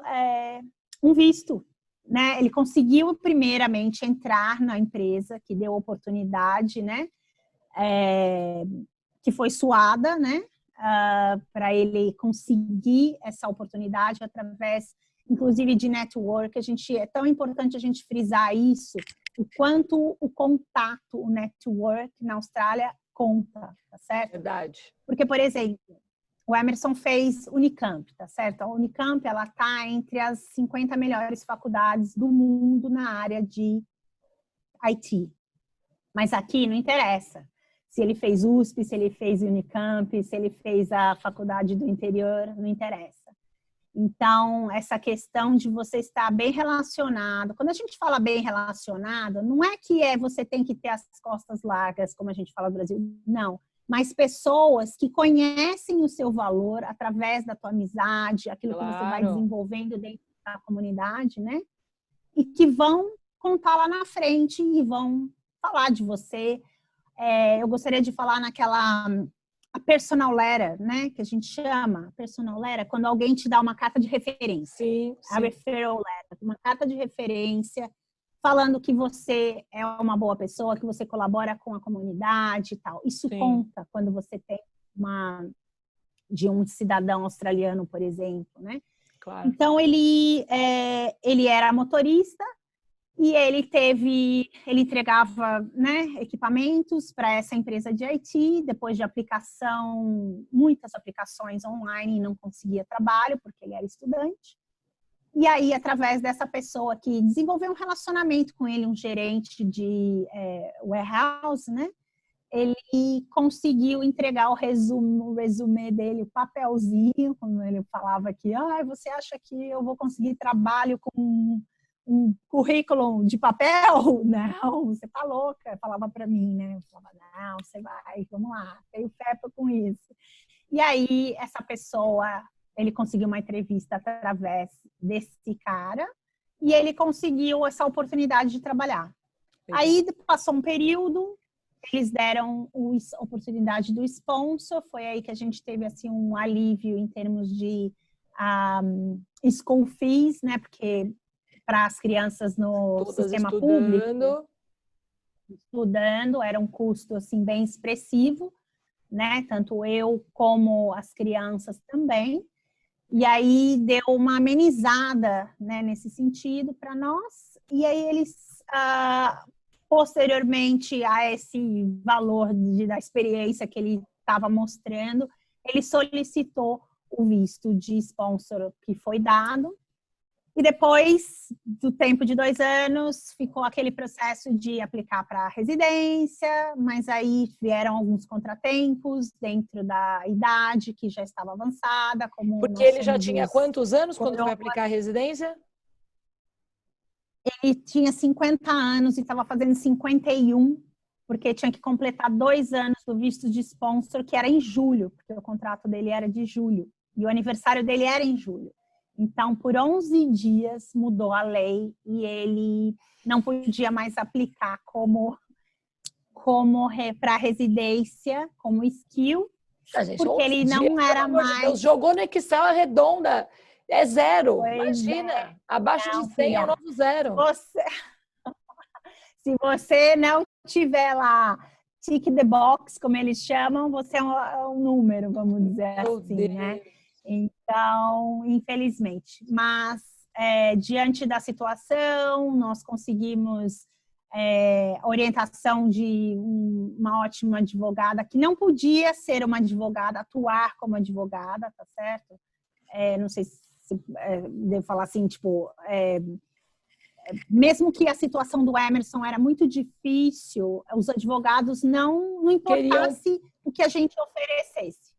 um visto, né? Ele conseguiu primeiramente entrar na empresa que deu oportunidade, né? Que foi suada, né? Para ele conseguir essa oportunidade através, inclusive, de network. É tão importante a gente frisar isso, o quanto o contato, o network na Austrália conta, tá certo? Verdade. Porque, por exemplo, o Emerson fez Unicamp, tá certo? A Unicamp, ela tá entre as 50 melhores faculdades do mundo na área de IT. Mas aqui não interessa se ele fez USP, se ele fez Unicamp, se ele fez a faculdade do interior, não interessa. Então, essa questão de você estar bem relacionado, quando a gente fala bem relacionado, não é que você tem que ter as costas largas, como a gente fala no Brasil, não. Mas pessoas que conhecem o seu valor através da tua amizade, aquilo que você vai desenvolvendo dentro da comunidade, né? E que vão contar lá na frente e vão falar de você. Eu gostaria de falar a personal letter, né? Que a gente chama personal letter, quando alguém te dá uma carta de referência. Sim. A referral letter, uma carta de referência falando que você é uma boa pessoa, que você colabora com a comunidade e tal. Isso conta quando você tem de um cidadão australiano, por exemplo, né? Claro. Então, ele era motorista e ele entregava, né, equipamentos para essa empresa de IT, depois de muitas aplicações online, não conseguia trabalho porque ele era estudante. E aí, através dessa pessoa que desenvolveu um relacionamento com ele, um gerente de warehouse, né? Ele conseguiu entregar o resumê dele, o papelzinho, como ele falava aqui, você acha que eu vou conseguir trabalho com um currículo de papel? Não, você tá louca, falava para mim, né? Eu falava, não, você vai, vamos lá, tenho fé com isso. E aí, essa pessoa, ele conseguiu uma entrevista através desse cara e ele conseguiu essa oportunidade de trabalhar. Aí, passou um período, eles deram a oportunidade do sponsor, foi aí que a gente teve assim, um alívio em termos de school fees, né? Porque para as crianças no sistema público, estudando, era um custo assim, bem expressivo, né? Tanto eu como as crianças também. E aí deu uma amenizada, né, nesse sentido para nós. E aí eles posteriormente a esse valor da experiência que ele estava mostrando, ele solicitou o visto de sponsor que foi dado. E depois do tempo de 2 anos, ficou aquele processo de aplicar para residência, mas aí vieram alguns contratempos dentro da idade, que já estava avançada. Porque ele já tinha quantos anos quando foi aplicar a residência? Ele tinha 50 anos e estava fazendo 51, porque tinha que completar 2 anos do visto de sponsor, que era em julho, porque o contrato dele era de julho. E o aniversário dele era em julho. Então, por 11 dias mudou a lei e ele não podia mais aplicar como para residência, como skill, porque ele não era mais... Deus, jogou no Excel arredonda, é 0. Pois imagina, abaixo de 100 é o novo 0. Se você não tiver lá tick the box, como eles chamam, você é um número, vamos dizer assim, né? Então, infelizmente. Mas, diante da situação, nós conseguimos orientação de uma ótima advogada, que não podia ser uma advogada, atuar como advogada, tá certo? Não sei se devo falar assim, tipo... mesmo que a situação do Emerson era muito difícil, os advogados não importasse o que a gente oferecesse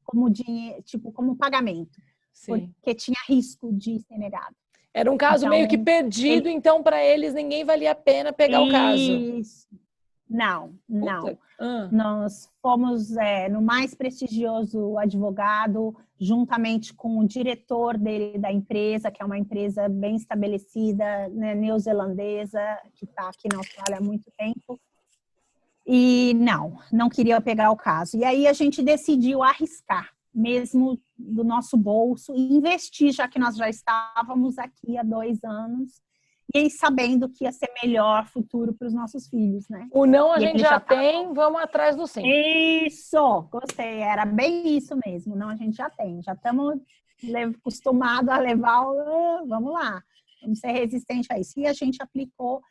como dinheiro, tipo, como pagamento. Sim. Porque tinha risco de ser negado. Era um caso meio que perdido, então para eles ninguém valia a pena pegar o caso. Não. Nós fomos no mais prestigioso advogado, juntamente com o diretor dele da empresa, que é uma empresa bem estabelecida, né, neozelandesa, que está aqui na Austrália há muito tempo. E não queria pegar o caso. E aí a gente decidiu arriscar, mesmo do nosso bolso, e investir, já que nós já estávamos aqui há 2 anos, e sabendo que ia ser melhor futuro para os nossos filhos, né? O não a gente já tem, vamos atrás do sim. Isso, gostei, era bem isso mesmo, não a gente já tem, já estamos acostumados a levar vamos lá, vamos ser resistentes a isso. E a gente aplicou,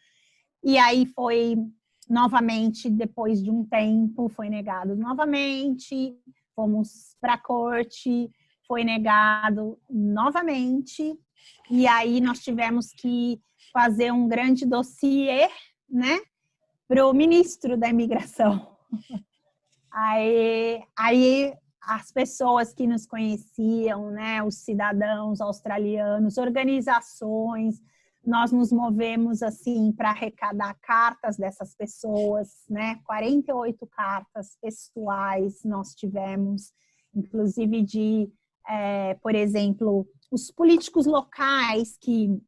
e aí foi novamente, depois de um tempo, foi negado novamente, fomos para a corte, foi negado novamente, e aí nós tivemos que fazer um grande dossiê, né, para o ministro da imigração. Aí as pessoas que nos conheciam, né, os cidadãos australianos, organizações, nós nos movemos assim para arrecadar cartas dessas pessoas, né, 48 cartas pessoais nós tivemos, inclusive de, por exemplo, os políticos locais que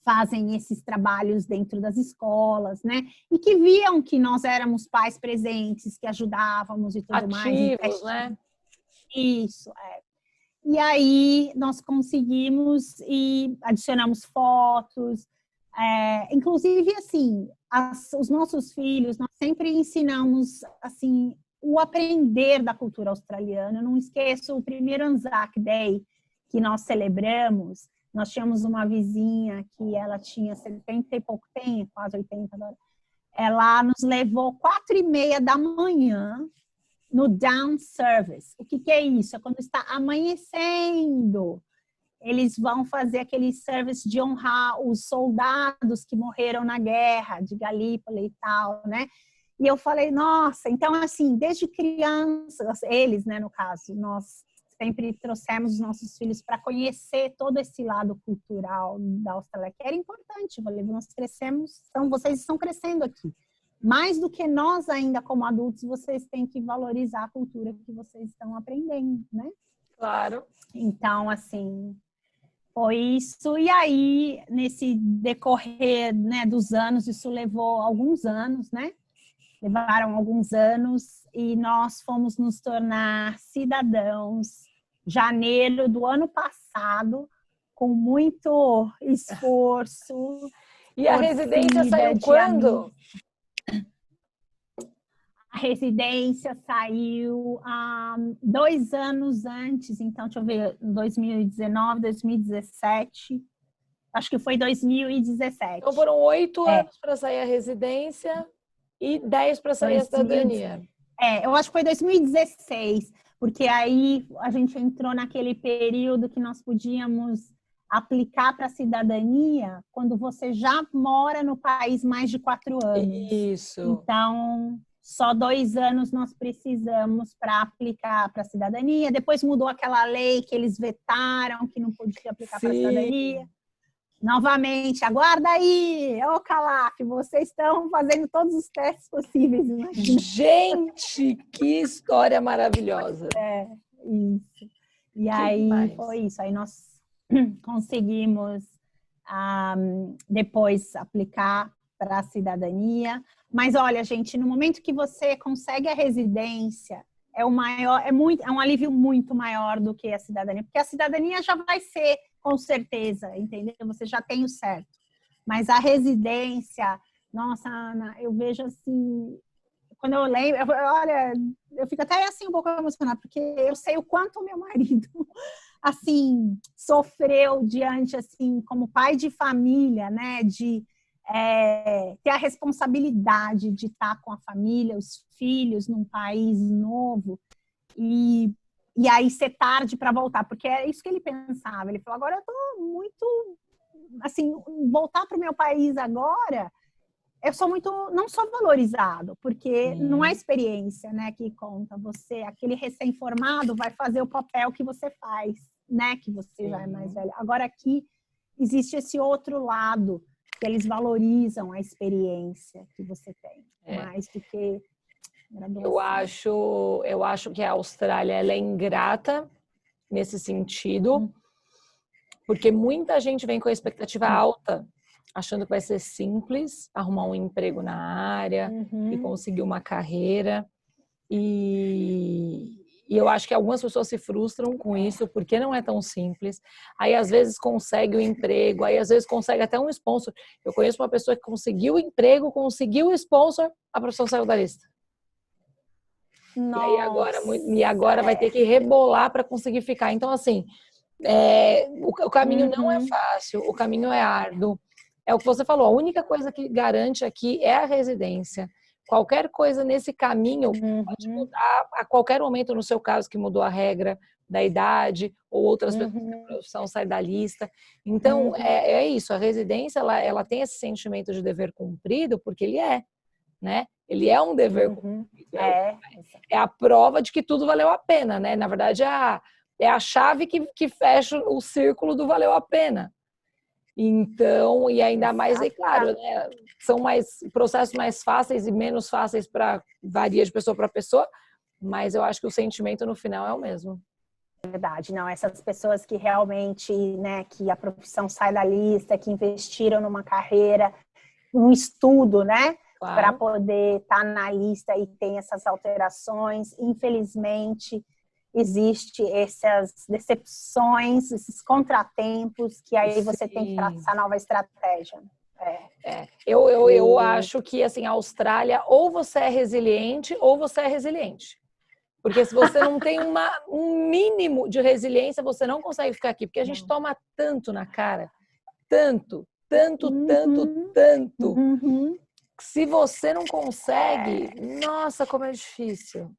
fazem esses trabalhos dentro das escolas, né? E que viam que nós éramos pais presentes, que ajudávamos e tudo mais. Ativos, né? Isso, E aí nós conseguimos e adicionamos fotos. Inclusive, assim, os nossos filhos, nós sempre ensinamos, assim, o aprender da cultura australiana. Eu não esqueço o primeiro Anzac Day que nós celebramos. Nós tínhamos uma vizinha que ela tinha 70 e pouco tempo, quase 80 agora. Ela nos levou 4:30 da manhã no down service. O que é isso? É quando está amanhecendo. Eles vão fazer aquele service de honrar os soldados que morreram na guerra, de Galípoli e tal, né? E eu falei, nossa, então assim, desde crianças, eles, né, no caso, nós sempre trouxemos os nossos filhos para conhecer todo esse lado cultural da Austrália, que era importante. Nós crescemos, então vocês estão crescendo aqui. Mais do que nós ainda como adultos, vocês têm que valorizar a cultura que vocês estão aprendendo, né? Claro. Então, assim, foi isso. E aí, nesse decorrer, né, dos anos, isso levou alguns anos, né? Levaram alguns anos e nós fomos nos tornar cidadãos janeiro do ano passado, com muito esforço. E a residência saiu quando? A residência saiu 2 anos antes, então, deixa eu ver, 2019, 2017. Acho que foi 2017. Então foram 8 anos para sair a residência e 10 para sair a cidadania. Eu acho que foi 2016, porque aí a gente entrou naquele período que nós podíamos aplicar para a cidadania quando você já mora no país mais de 4 anos. Isso. Então, só 2 anos nós precisamos para aplicar para a cidadania. Depois mudou aquela lei que eles vetaram, que não podia aplicar para a cidadania. Novamente, aguarda aí, ô Calaf, vocês estão fazendo todos os testes possíveis, imagina. Gente, que história maravilhosa. Isso. E aí foi isso, aí nós conseguimos depois aplicar para a cidadania. Mas olha, gente, no momento que você consegue a residência, é um alívio muito maior do que a cidadania, porque a cidadania já vai ser com certeza, entendeu? Você já tem o certo. Mas a residência, nossa, Ana, eu vejo assim, quando eu lembro, olha, eu fico até assim um pouco emocionada, porque eu sei o quanto o meu marido, assim, sofreu diante, assim, como pai de família, né, de ter a responsabilidade de estar com a família, os filhos, num país novo, e aí ser tarde para voltar, porque é isso que ele pensava. Ele falou, agora eu estou muito, assim, voltar para o meu país agora, eu sou muito, não sou valorizado, porque não é a experiência, né, que conta. Você, aquele recém-formado, vai fazer o papel que você faz, né, que você já é mais velho. Agora aqui existe esse outro lado, que eles valorizam a experiência que você tem, mais do que graduação. Eu acho que a Austrália ela é ingrata nesse sentido, porque muita gente vem com a expectativa alta, achando que vai ser simples arrumar um emprego na área e conseguir uma carreira. E eu acho que algumas pessoas se frustram com isso, porque não é tão simples. Aí, às vezes, consegue o emprego, aí, às vezes, consegue até um sponsor. Eu conheço uma pessoa que conseguiu o emprego, conseguiu o sponsor, a profissão saiu da lista. Nossa. E agora vai ter que rebolar para conseguir ficar. Então, assim, o caminho não é fácil, o caminho é árduo. É o que você falou, a única coisa que garante aqui é a residência. Qualquer coisa nesse caminho pode mudar a qualquer momento, no seu caso, que mudou a regra da idade, ou outras pessoas que a profissão sai da lista. Então, é isso, a residência, ela tem esse sentimento de dever cumprido, porque ele né? Ele é um dever cumprido. É a prova de que tudo valeu a pena, né? Na verdade, é a chave que fecha o círculo do valeu a pena. Então, e ainda mais, é claro, né? São processos mais fáceis e menos fáceis varia de pessoa para pessoa, mas eu acho que o sentimento no final é o mesmo. Verdade, não, essas pessoas que realmente, né, que a profissão sai da lista, que investiram numa carreira, um estudo, né, para poder estar na lista e tem essas alterações, infelizmente existe essas decepções, esses contratempos, que aí você tem que traçar nova estratégia. Eu acho que, assim, a Austrália, ou você é resiliente, ou você é resiliente. Porque se você não tem um mínimo de resiliência, você não consegue ficar aqui. Porque a gente toma tanto na cara, tanto. Se você não consegue, nossa, como é difícil.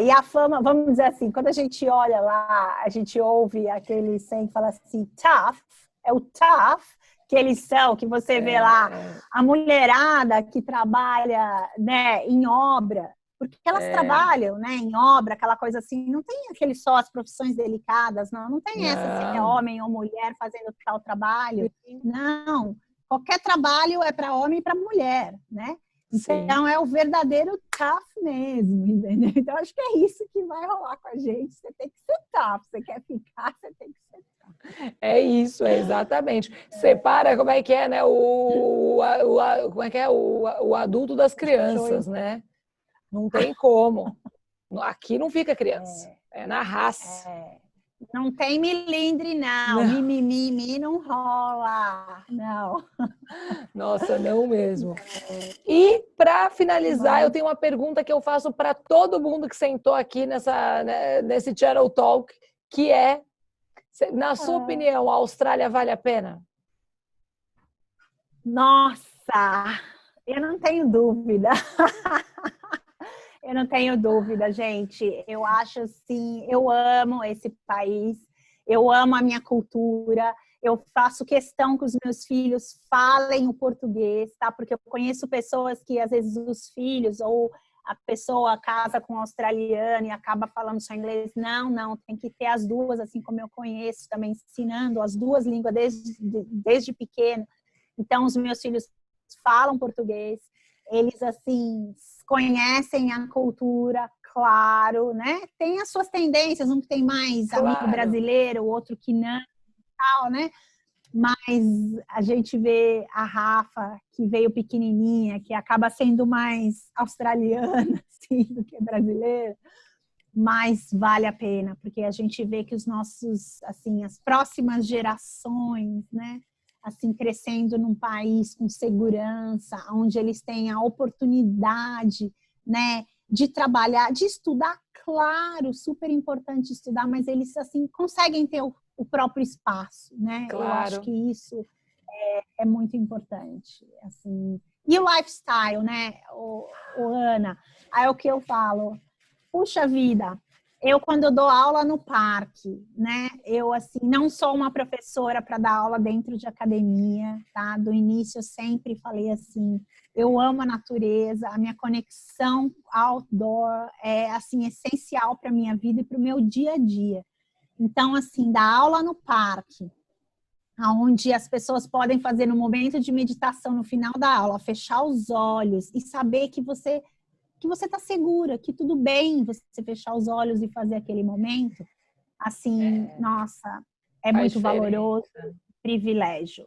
E a fama, vamos dizer assim, quando a gente olha lá, a gente ouve aquele sem que fala assim, tough, é o tough que eles são, que você vê lá, a mulherada que trabalha, né, em obra, porque elas trabalham, né, em obra, aquela coisa assim, não tem aquele só as profissões delicadas, não tem essa, se é homem ou mulher fazendo tal trabalho, não, qualquer trabalho é para homem e para mulher, né? Então, é o verdadeiro tough mesmo, entendeu? Então, acho que é isso que vai rolar com a gente. Você tem que ser tough. Você quer ficar, você tem que ser tough. É isso, exatamente. Separa, como é que é, né? Como é que é? O adulto das crianças, né? Não tem como. Aqui não fica criança. É na raça. Não tem milindre, não. Mimimi não rola. Não. Nossa, não mesmo. E, para finalizar, eu tenho uma pergunta que eu faço para todo mundo que sentou aqui nesse Channel Talk, que é: Na sua opinião, a Austrália vale a pena? Nossa, eu não tenho dúvida. Eu não tenho dúvida, gente. Eu acho assim, eu amo esse país, eu amo a minha cultura, eu faço questão que os meus filhos falem o português, tá? Porque eu conheço pessoas que às vezes os filhos ou a pessoa casa com um australiano e acaba falando só inglês. Não, tem que ter as duas, assim como eu conheço, também ensinando as duas línguas desde pequeno. Então, os meus filhos falam português, eles, assim, conhecem a cultura, claro, né? Tem as suas tendências, um que tem mais amigo brasileiro, o outro que não, tal, né? Mas a gente vê a Rafa, que veio pequenininha, que acaba sendo mais australiana, assim, do que brasileira, mas vale a pena, porque a gente vê que os nossos, assim, as próximas gerações, né? Assim, crescendo num país com segurança, onde eles têm a oportunidade, né, de trabalhar, de estudar, claro, super importante estudar, mas eles, assim, conseguem ter o próprio espaço, né? Claro. Eu acho que isso é muito importante, assim. E o lifestyle, né, Ana? Aí é o que eu falo, puxa vida, quando eu dou aula no parque, né? Eu, assim, não sou uma professora para dar aula dentro de academia, tá? Do início eu sempre falei assim, eu amo a natureza, a minha conexão outdoor é, assim, essencial para minha vida e para o meu dia a dia. Então, assim, dar aula no parque, onde as pessoas podem fazer no momento de meditação, no final da aula, fechar os olhos e saber que você está segura, que tudo bem você fechar os olhos e fazer aquele momento, assim, nossa, é muito valoroso, privilégio,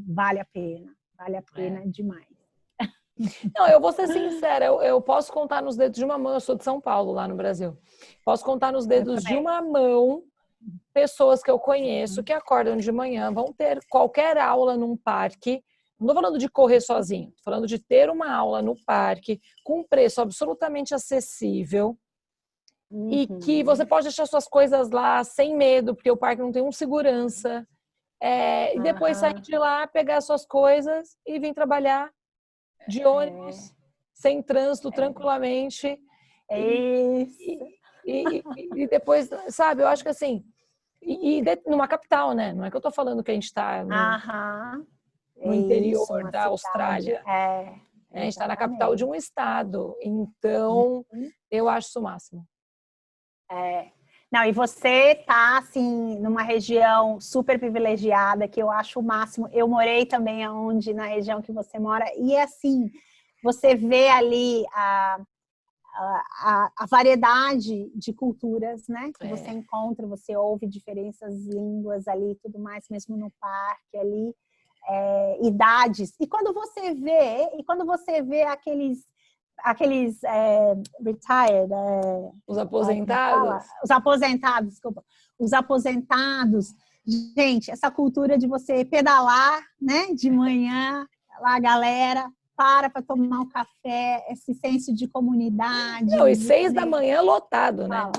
vale a pena demais. Não, eu vou ser sincera, eu posso contar nos dedos de uma mão, eu sou de São Paulo, lá no Brasil. Posso contar nos dedos de uma mão pessoas que eu conheço que acordam de manhã, vão ter qualquer aula num parque. Não estou falando de correr sozinho, estou falando de ter uma aula no parque com um preço absolutamente acessível e que você pode deixar suas coisas lá sem medo, porque o parque não tem um segurança. E depois sair de lá, pegar suas coisas e vir trabalhar de ônibus, sem trânsito, tranquilamente. E depois, sabe, eu acho que assim, numa capital, né? Não é que eu estou falando que a gente está no interior da Austrália. A gente está na capital de um estado. Então, eu acho isso o máximo. Não, e você tá, assim, numa região super privilegiada, que eu acho o máximo. Eu morei também na região que você mora, e assim, você vê ali a variedade de culturas, né? Que você encontra, você ouve diferentes línguas ali e tudo mais, mesmo no parque ali, idades. E quando você vê aqueles retired, os aposentados, desculpa, os aposentados, gente, essa cultura de você pedalar, né, de manhã, lá a galera para tomar um café, esse senso de comunidade. Não, e 6 da manhã lotado, né?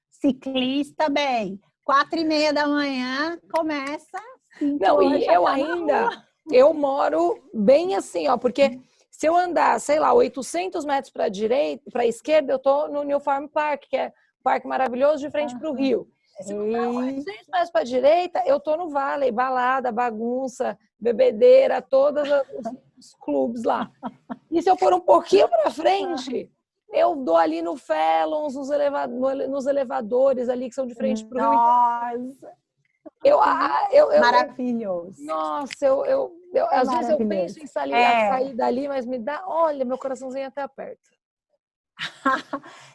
Ciclista, bem, 4:30 da manhã começa. Não, e eu moro bem assim, ó, porque se eu andar, sei lá, 800 metros para a direita, para a esquerda, eu tô no New Farm Park, que é um parque maravilhoso de frente para o rio. Se eu andar 800 metros para a direita, eu tô no Valley, balada, bagunça, bebedeira, todos os clubes lá. E se eu for um pouquinho para frente, eu dou ali no Fallons, nos elevadores ali que são de frente para o rio. Maravilhoso. Nossa, às vezes eu penso em sair dali, mas olha, meu coraçãozinho até aperta.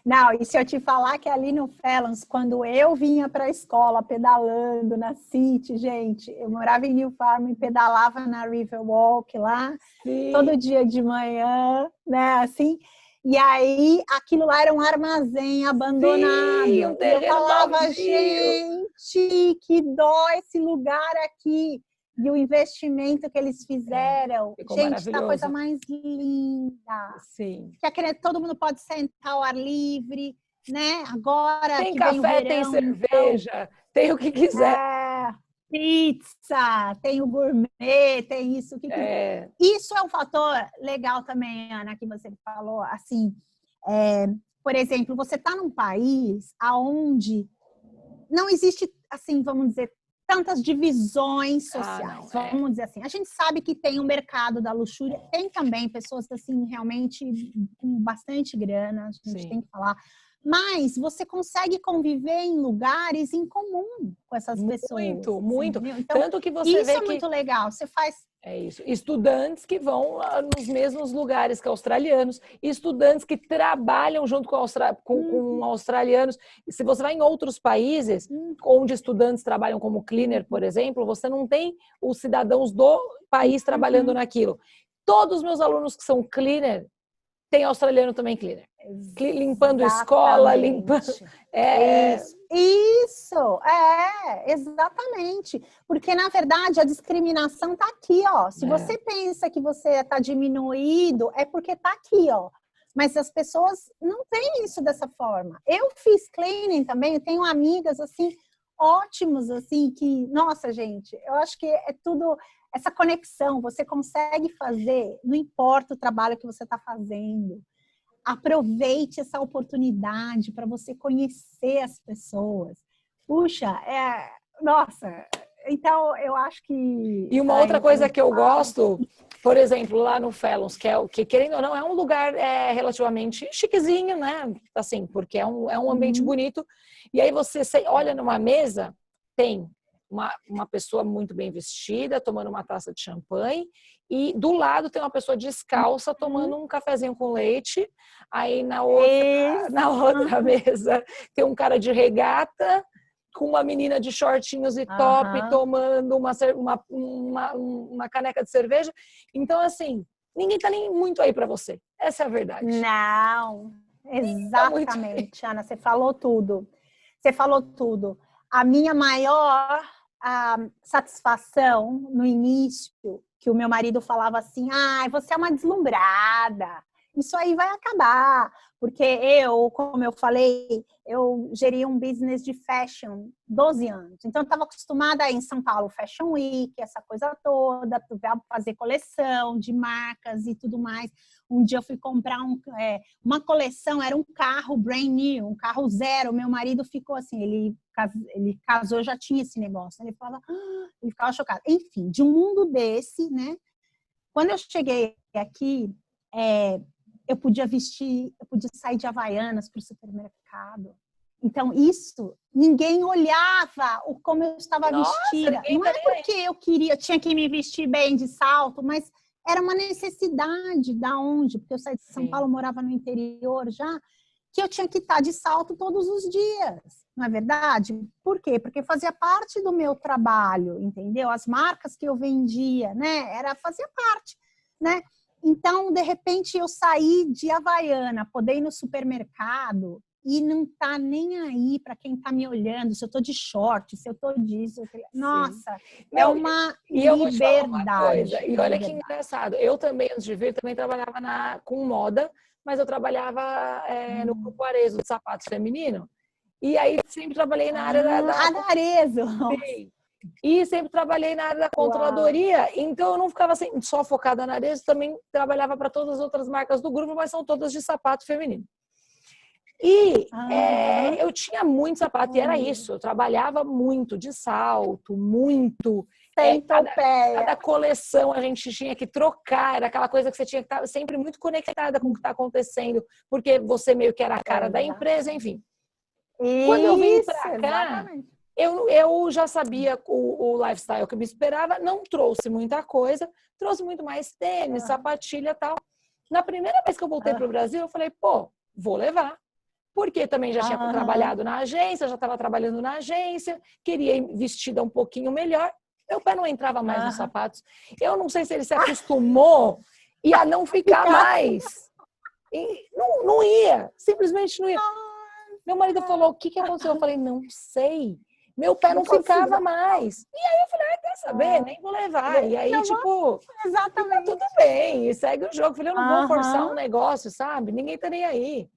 Não, e se eu te falar que ali no Fallons, quando eu vinha para a escola pedalando na City, gente, eu morava em New Farm e pedalava na Riverwalk lá, todo dia de manhã, né, assim. E aí, aquilo lá era um armazém abandonado. Sim, e eu falava, gente, que dó esse lugar aqui. E o investimento que eles fizeram. Gente, tá a coisa mais linda. Sim. Que todo mundo pode sentar ao ar livre, né? Agora Tem que vem o café, verão, tem cerveja, tem o que quiser. Pizza, tem o gourmet, tem isso. Isso é um fator legal também, Ana, que você falou. Assim, por exemplo, você está num país onde não existe, assim, vamos dizer, tantas divisões sociais. Vamos dizer assim. A gente sabe que tem o mercado da luxúria, tem também pessoas assim realmente com bastante grana, a gente tem que falar. Mas você consegue conviver em lugares em comum com essas pessoas. Muito. Então, tanto que você isso vê é muito legal. Você faz... É isso. Estudantes que vão nos mesmos lugares que australianos, estudantes que trabalham junto com australianos. E se você vai em outros países, onde estudantes trabalham como cleaner, por exemplo, você não tem os cidadãos do país trabalhando naquilo. Todos os meus alunos que são cleaner, tem australiano também cleaner. Limpando escola, limpando... Isso, exatamente. Porque, na verdade, a discriminação está aqui, ó. Se você pensa que você está diminuído, é porque está aqui, ó. Mas as pessoas não veem isso dessa forma. Eu fiz cleaning também, eu tenho amigas, assim, ótimos, assim, que... Nossa, gente, eu acho que é tudo... Essa conexão, você consegue fazer, não importa o trabalho que você está fazendo. Aproveite essa oportunidade para você conhecer as pessoas. Puxa, nossa, então eu acho que... E uma outra coisa que eu gosto, por exemplo, lá no Fallons, que querendo ou não, é um lugar relativamente chiquezinho, né? Assim, porque é um ambiente bonito. E aí você olha numa mesa, tem uma pessoa muito bem vestida, tomando uma taça de champanhe, e do lado tem uma pessoa descalça tomando um cafezinho com leite. Aí na outra mesa tem um cara de regata com uma menina de shortinhos e top tomando uma caneca de cerveja. Então, assim, ninguém tá nem muito aí para você. Essa é a verdade. Não, exatamente, Ana, você falou tudo. Você falou tudo. A minha maior satisfação no início, que o meu marido falava assim, você é uma deslumbrada, isso aí vai acabar, porque eu, como eu falei, eu geria um business de fashion 12 anos, então eu estava acostumada a ir em São Paulo Fashion Week, essa coisa toda, fazer coleção de marcas e tudo mais. Um dia eu fui comprar uma coleção, era um carro brand new, um carro zero. Meu marido ficou assim, ele casou, já tinha esse negócio. Ele ficava chocado. Enfim, de um mundo desse, né? Quando eu cheguei aqui, eu podia sair de Havaianas para o supermercado. Então, isso, ninguém olhava como eu estava vestida. Não é porque eu tinha que me vestir bem de salto, mas era uma necessidade da onde, porque eu saí de São Paulo, morava no interior já, que eu tinha que estar de salto todos os dias, não é verdade? Por quê? Porque fazia parte do meu trabalho, entendeu? As marcas que eu vendia, né? Fazia parte, né? Então, de repente, eu saí de Havaiana, poder ir no supermercado e não tá nem aí para quem tá me olhando, se eu tô de short, se eu tô disso. Nossa, é uma liberdade. E olha que engraçado, eu também, antes de vir, também trabalhava com moda, mas eu trabalhava no grupo Arezzo de sapatos feminino, e aí sempre trabalhei na área da Arezzo! E sempre trabalhei na área da controladoria, então eu não ficava só focada na Arezzo, também trabalhava para todas as outras marcas do grupo, mas são todas de sapato feminino. E eu tinha muito sapato, e era isso, eu trabalhava muito de salto, muito. Cada coleção a gente tinha que trocar, era aquela coisa que você tinha que estar sempre muito conectada com o que está acontecendo, porque você meio que era a cara da empresa, enfim. Quando eu vim para cá, eu já sabia o lifestyle que me esperava, não trouxe muita coisa, trouxe muito mais tênis, sapatilha e tal. Na primeira vez que eu voltei para o Brasil, eu falei, vou levar. Porque também já tinha trabalhado na agência, já estava trabalhando na agência, queria ir vestida um pouquinho melhor. Meu pé não entrava mais nos sapatos. Eu não sei se ele se acostumou e a não ficar mais. E não ia, simplesmente não ia. Meu marido falou, o que aconteceu? Eu falei, não sei. Meu pé não ficava mais. E aí eu falei, quer saber? Nem vou levar. E aí, exatamente. Tudo bem, e segue o jogo. Eu falei, eu não vou forçar um negócio, sabe? Ninguém tá nem aí.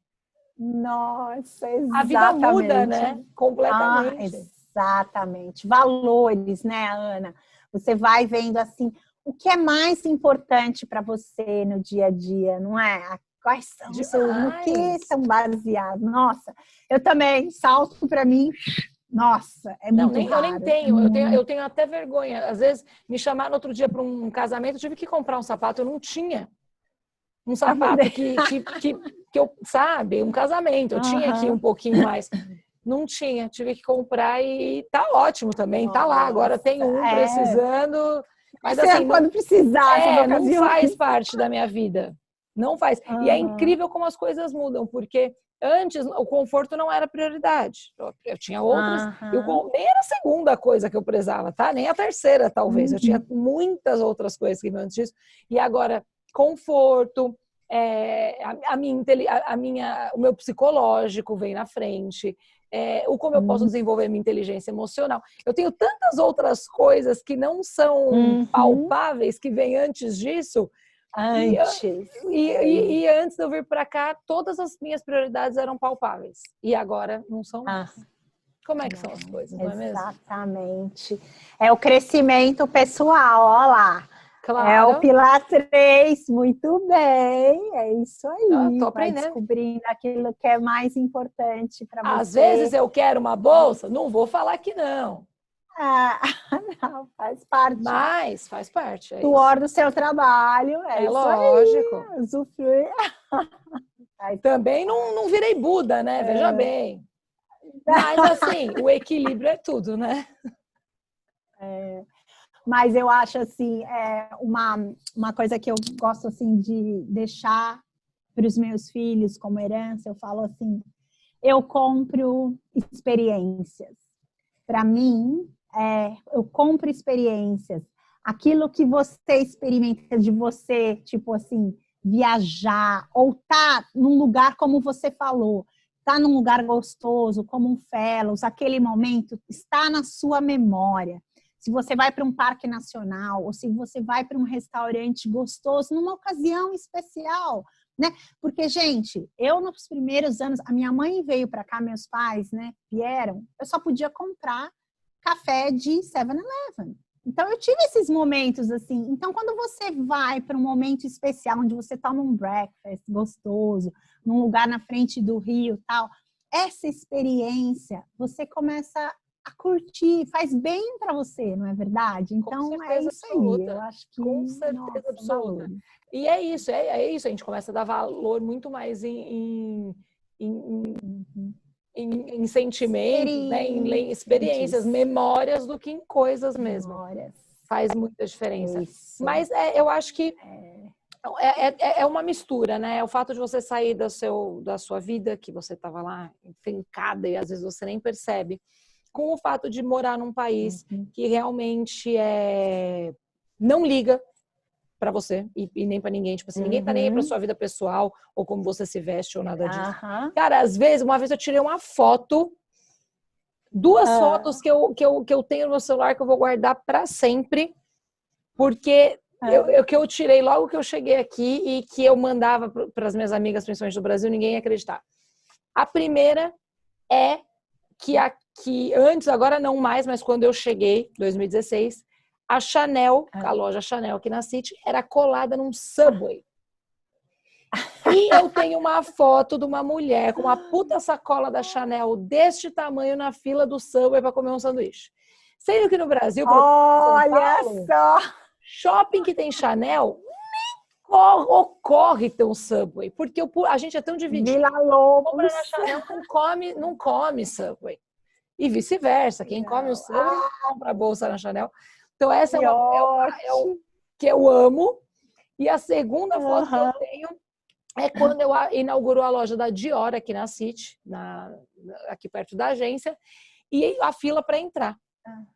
Nossa, A vida muda, exatamente. né? Completamente. Exatamente. Valores, né, Ana? Você vai vendo assim o que é mais importante para você no dia a dia, não é? Quais são os seus, no que Demais. são baseados? Nossa, eu também, salto para mim, nossa, é Não, muito eu nem raro. tenho. Eu tenho até vergonha. Às vezes, me chamaram outro dia para um casamento, eu tive que comprar um sapato, eu não tinha. Um sapato que eu, sabe, um casamento. Eu tinha aqui um pouquinho mais. Não tinha, tive que comprar e tá ótimo também, tá lá. Agora tenho um precisando. Mas assim, quando precisar, não faz parte da minha vida. Não faz. E é incrível como as coisas mudam, porque antes o conforto não era prioridade. Eu tinha outras, nem era a segunda coisa que eu prezava, tá? Nem a terceira, talvez. Eu tinha muitas outras coisas que antes disso. E agora, conforto, o meu psicológico vem na frente. Como eu posso desenvolver minha inteligência emocional. Eu tenho tantas outras coisas que não são palpáveis, que vêm antes disso. E antes de eu vir para cá, todas as minhas prioridades eram palpáveis. E agora não são mais. Como é que são as coisas, não é mesmo? Exatamente. É o crescimento pessoal, ó lá. Claro. É o Pilar 3, muito bem, é isso aí. Tô vai aprendendo. descobrindo aquilo que é mais importante para você. Às vezes eu quero uma bolsa, não vou falar que não. Não, faz parte. Mas faz parte. Suor do seu trabalho, é isso lógico. Aí, usufruir. Também não virei Buda, né? Veja bem. Mas assim, o equilíbrio é tudo, né? Mas eu acho assim, uma coisa que eu gosto assim de deixar para os meus filhos como herança, eu falo assim, eu compro experiências. Para mim, eu compro experiências. Aquilo que você experimenta de você, tipo assim, viajar, ou tá num lugar como você falou, tá num lugar gostoso, como um Fellows, aquele momento está na sua memória. Se você vai para um parque nacional, ou se você vai para um restaurante gostoso, numa ocasião especial, né? Porque, gente, eu nos primeiros anos, a minha mãe veio para cá, meus pais, né, vieram, eu só podia comprar café de 7-Eleven. Então, eu tive esses momentos assim. Então, quando você vai para um momento especial, onde você toma um breakfast gostoso, num lugar na frente do rio, tal, essa experiência, você começa a curtir, faz bem para você, não é verdade? Então, é isso absoluta. Aí. Eu acho que com certeza absoluta. E é isso, a gente começa a dar valor muito mais em sentimentos, né? Em experiências, memórias do que em coisas mesmo. Faz muita diferença. Mas eu acho que é uma mistura, né? O fato de você sair da sua vida, que você estava lá fincada e às vezes você nem percebe, com o fato de morar num país que realmente não liga para você e nem para ninguém. Tipo assim, ninguém tá nem aí pra sua vida pessoal ou como você se veste ou nada disso. Cara, às vezes, uma vez eu tirei uma foto, duas fotos que eu tenho no meu celular que eu vou guardar para sempre, porque que eu tirei logo que eu cheguei aqui e que eu mandava para as minhas amigas, principalmente do Brasil, ninguém ia acreditar. A primeira é que antes, agora não mais, mas quando eu cheguei, 2016, a Chanel, a loja Chanel aqui na City, era colada num Subway. E eu tenho uma foto de uma mulher com uma puta sacola da Chanel deste tamanho na fila do Subway para comer um sanduíche. Sendo que no Brasil, olha só, shopping que tem Chanel, nem ocorre ter um Subway, porque a gente é tão dividido. Vila Lobos. Compra na Chanel, não come Subway. E vice-versa, quem come o Subway não compra a bolsa na Chanel. Então essa é o que eu amo. E a segunda foto que eu tenho é quando eu inaugurou a loja da Dior aqui na City, aqui perto da agência, e a fila para entrar.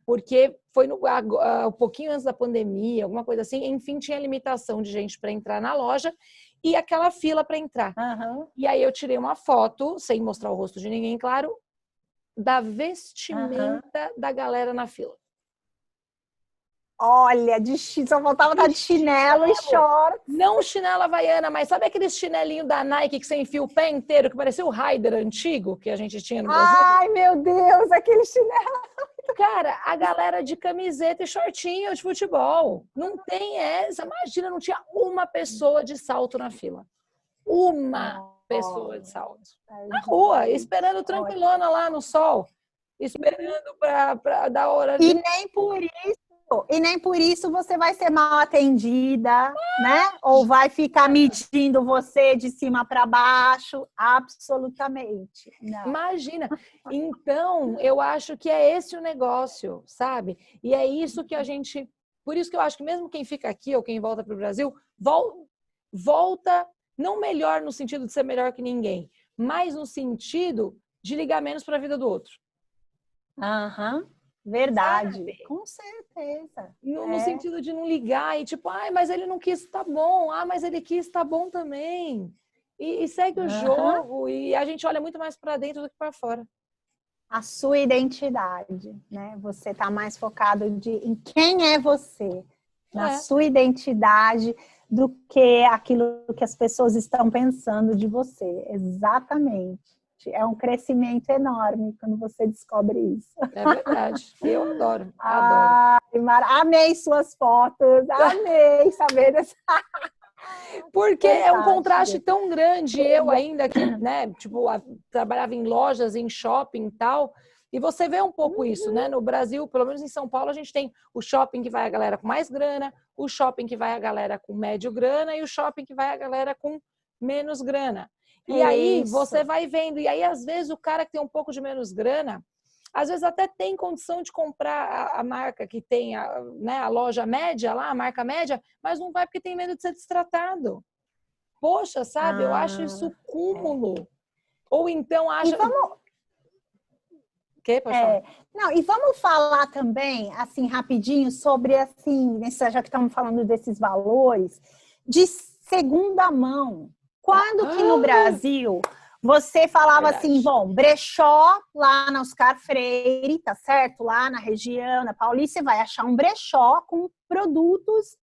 Porque foi um pouquinho antes da pandemia, alguma coisa assim, enfim, tinha limitação de gente para entrar na loja e aquela fila para entrar. E aí eu tirei uma foto, sem mostrar o rosto de ninguém, claro, da vestimenta da galera na fila. Olha, só faltava estar de chinelo e short. Não chinela havaiana, mas sabe aquele chinelinho da Nike que você enfia o pé inteiro, que parecia o Raider antigo que a gente tinha no Brasil? Ai, meu Deus, aquele chinelo. Cara, a galera de camiseta e shortinho de futebol. Não tem essa. Imagina, não tinha uma pessoa de salto na fila. Uma pessoa de salto. Na rua, esperando tranquilona lá no sol. Esperando para dar hora de... E nem por isso você vai ser mal atendida, né? Ou vai ficar medindo você de cima para baixo. Absolutamente. Não. Imagina. Então, eu acho que é esse o negócio, sabe? E é isso que a gente... Por isso que eu acho que mesmo quem fica aqui ou quem volta para o Brasil, volta não melhor no sentido de ser melhor que ninguém, mas no sentido de ligar menos para a vida do outro. Aham. Verdade, sabe? Com certeza. No sentido de não ligar e tipo, ai, mas ele não quis, tá bom. Ah, mas ele quis, tá bom também. E segue o jogo e a gente olha muito mais para dentro do que para fora. A sua identidade, né? Você tá mais focado em quem é você, na sua identidade, do que aquilo que as pessoas estão pensando de você. Exatamente. É um crescimento enorme quando você descobre isso. É verdade. Eu adoro. Adoro. Amei suas fotos. Amei saber dessa... Porque é um contraste tão grande. Eu ainda que, né, tipo, trabalhava em lojas, em shopping e tal. E você vê um pouco isso, né? No Brasil, pelo menos em São Paulo, a gente tem o shopping que vai a galera com mais grana, o shopping que vai a galera com médio grana e o shopping que vai a galera com menos grana. E aí você vai vendo, e aí às vezes o cara que tem um pouco de menos grana, às vezes até tem condição de comprar a marca que tem a loja média lá, a marca média, mas não vai porque tem medo de ser destratado. Poxa, sabe? Eu acho isso cúmulo. Ou então acha... Não, e vamos falar também, assim, rapidinho, sobre, assim, já que estamos falando desses valores, de segunda mão. Quando que no Brasil você falava assim, bom, brechó lá na Oscar Freire, tá certo? Lá na região, na Paulista, você vai achar um brechó com produtos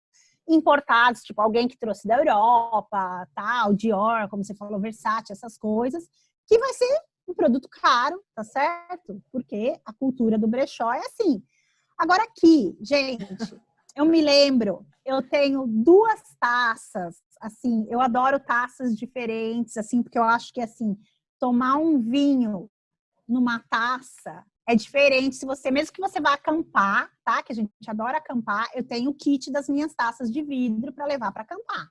importados, tipo alguém que trouxe da Europa, tal, Dior, como você falou, Versace, essas coisas, que vai ser um produto caro, tá certo? Porque a cultura do brechó é assim. Agora aqui, gente, eu me lembro, eu tenho 2 taças, assim, eu adoro taças diferentes, assim, porque eu acho que, assim, tomar um vinho numa taça é diferente se você, mesmo que você vá acampar, tá? Que a gente adora acampar, eu tenho o kit das minhas taças de vidro para levar para acampar,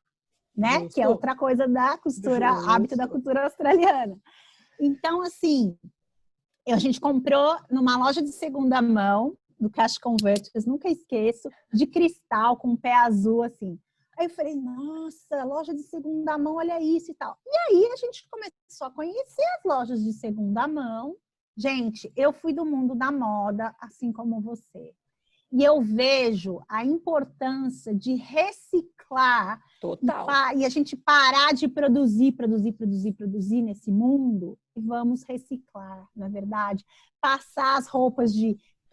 né? Justo. Que é outra coisa da cultura, hábito da cultura australiana. Então, assim, a gente comprou numa loja de segunda mão, do Cash Converters, nunca esqueço, de cristal com um pé azul, assim. Aí eu falei, nossa, loja de segunda mão, olha isso e tal. E aí a gente começou a conhecer as lojas de segunda mão. Gente, eu fui do mundo da moda, assim como você. E eu vejo a importância de reciclar. Total. E a gente parar de produzir nesse mundo e vamos reciclar, na verdade. Passar as roupas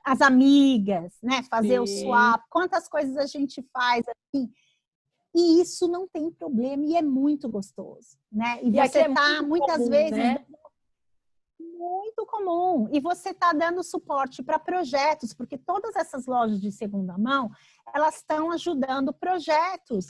as amigas, né? Fazer o swap. Quantas coisas a gente faz assim. E isso não tem problema e é muito gostoso, né? E você tá muitas vezes, né? Muito comum. E você está dando suporte para projetos, porque todas essas lojas de segunda mão, elas estão ajudando projetos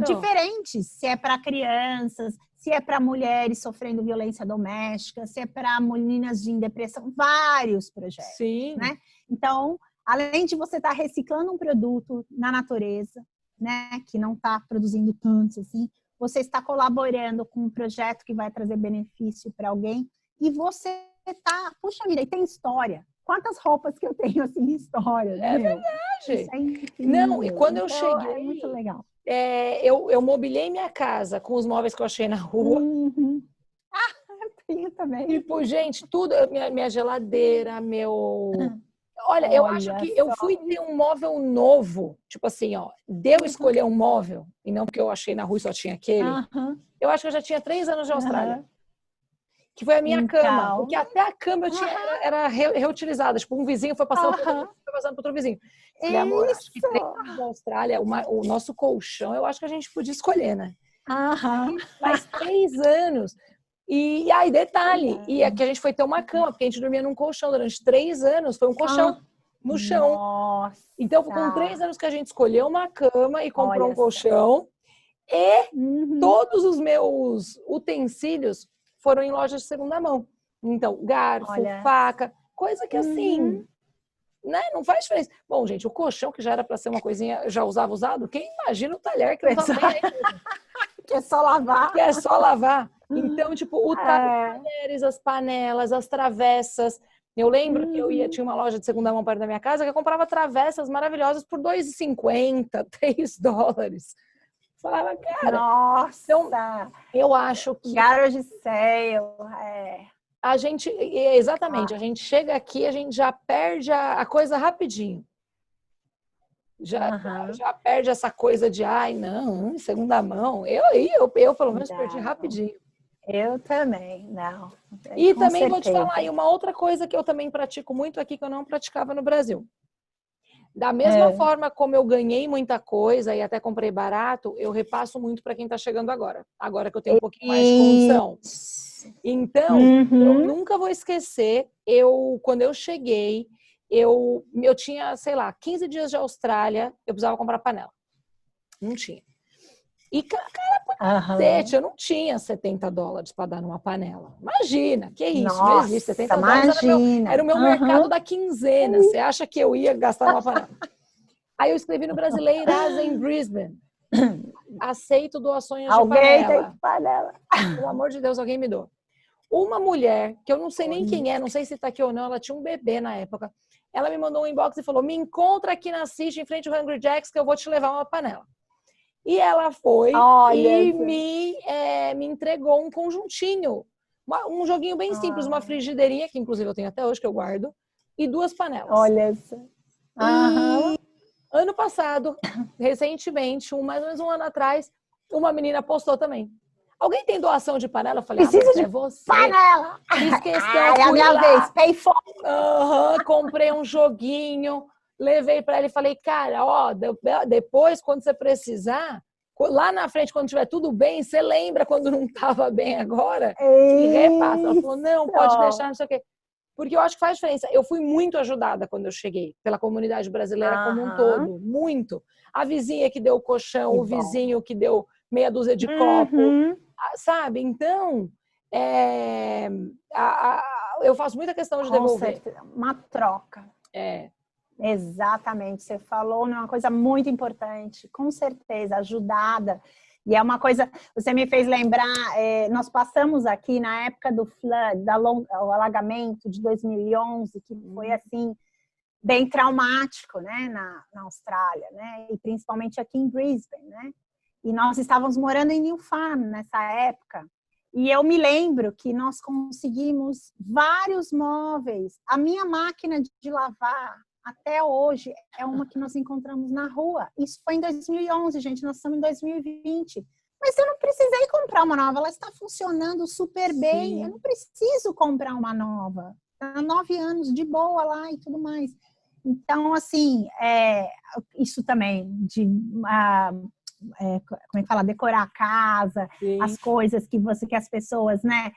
diferentes. Se é para crianças, se é para mulheres sofrendo violência doméstica, se é para meninas em depressão, vários projetos. Sim. Né? Então, além de você estar reciclando um produto na natureza, né, que não está produzindo tanto assim, você está colaborando com um projeto que vai trazer benefício para alguém e você tá, puxa vida, e tem história. Quantas roupas que eu tenho assim, história. É verdade. Isso é incrível. Não, e quando eu cheguei, é muito legal. Eu mobilei minha casa com os móveis que eu achei na rua. Eu tenho também. Tipo, gente, tudo, minha geladeira, Olha, eu acho que eu fui ter um móvel novo, tipo assim, ó, deu escolher um móvel, e não porque eu achei na rua e só tinha aquele. Eu acho que eu já tinha 3 anos de Austrália. que foi a minha cama. Então. Porque até a cama eu tinha, era reutilizada. Tipo, um vizinho foi passando foi passando para outro vizinho. Falei, amor, acho que 3 anos na Austrália, o nosso colchão, eu acho que a gente podia escolher, né? Faz 3 anos. E aí, detalhe, e é que a gente foi ter uma cama, porque a gente dormia num colchão durante 3 anos, foi um colchão no chão. Nossa. Então, com 3 anos que a gente escolheu uma cama e comprou um colchão, e todos os meus utensílios foram em lojas de segunda mão. Então, garfo, faca, coisa que assim, né, não faz diferença. Bom, gente, o colchão, que já era para ser uma coisinha, já usava usado, quem imagina o talher que eu usava bem aí? Que é só lavar. Que é só lavar. Então, tipo, o talheres, as panelas, as travessas. Eu lembro que tinha uma loja de segunda mão perto da minha casa que eu comprava travessas maravilhosas por $2,50, $3. Falava, cara. Nossa! Então, eu acho que. Garage sale. A gente, exatamente, a gente chega aqui, a gente já perde a coisa rapidinho. Já perde essa coisa de, ai, não, segunda mão. Eu pelo menos perdi rapidinho. Eu também, não. E também vou te falar, e uma outra coisa que eu também pratico muito aqui, que eu não praticava no Brasil. Da mesma forma como eu ganhei muita coisa e até comprei barato, eu repasso muito para quem está chegando agora. Agora que eu tenho um pouquinho mais de condição. Então, eu nunca vou esquecer, quando eu cheguei, eu tinha, sei lá, 15 dias de Austrália, eu precisava comprar panela. Não tinha. E, cara, eu não tinha $70 para dar numa panela. Imagina, que isso, nossa, não existe. $70 era o meu mercado da quinzena. Você acha que eu ia gastar numa panela? Aí eu escrevi no Brasileiras em Brisbane. Aceito doações de panela. Alguém tem panela. Pelo amor de Deus, alguém me doa. Uma mulher, que eu não sei nem quem é, não sei se está aqui ou não, ela tinha um bebê na época. Ela me mandou um inbox e falou, me encontra aqui na City, em frente ao Hungry Jack's, que eu vou te levar uma panela. E ela foi e me entregou um conjuntinho. Um joguinho bem simples, uma frigideirinha, que inclusive eu tenho até hoje, que eu guardo, e 2 panelas. Olha isso. Ano passado, recentemente, mais ou menos um ano atrás, uma menina postou também. Alguém tem doação de panela? Eu falei, precisa de você. Panela! Fiz questão, é a minha vez, pay for. Comprei um joguinho, levei para ela e falei, cara, ó, depois, quando você precisar, lá na frente, quando tiver tudo bem, você lembra quando não estava bem agora? E repassa. Ela falou, não, pode deixar, não sei o quê. Porque eu acho que faz diferença. Eu fui muito ajudada quando eu cheguei, pela comunidade brasileira como um todo, muito. A vizinha que deu o colchão, o vizinho que deu meia dúzia de copo, sabe? Então, eu faço muita questão de devolver. Certeza. Uma troca. Exatamente. Você falou uma coisa muito importante. Com certeza, ajudada. E é uma coisa, você me fez lembrar, nós passamos aqui na época do flood, o alagamento de 2011, que foi assim, bem traumático, né, na Austrália, né, e principalmente aqui em Brisbane, né, e nós estávamos morando em New Farm nessa época, e eu me lembro que nós conseguimos vários móveis, a minha máquina de lavar, até hoje, é uma que nós encontramos na rua. Isso foi em 2011, gente. Nós estamos em 2020. Mas eu não precisei comprar uma nova. Ela está funcionando super bem. Sim. Eu não preciso comprar uma nova. Há 9 anos, de boa lá e tudo mais. Então, assim, isso também de... como é que fala? Decorar a casa, sim, as coisas que as pessoas, né?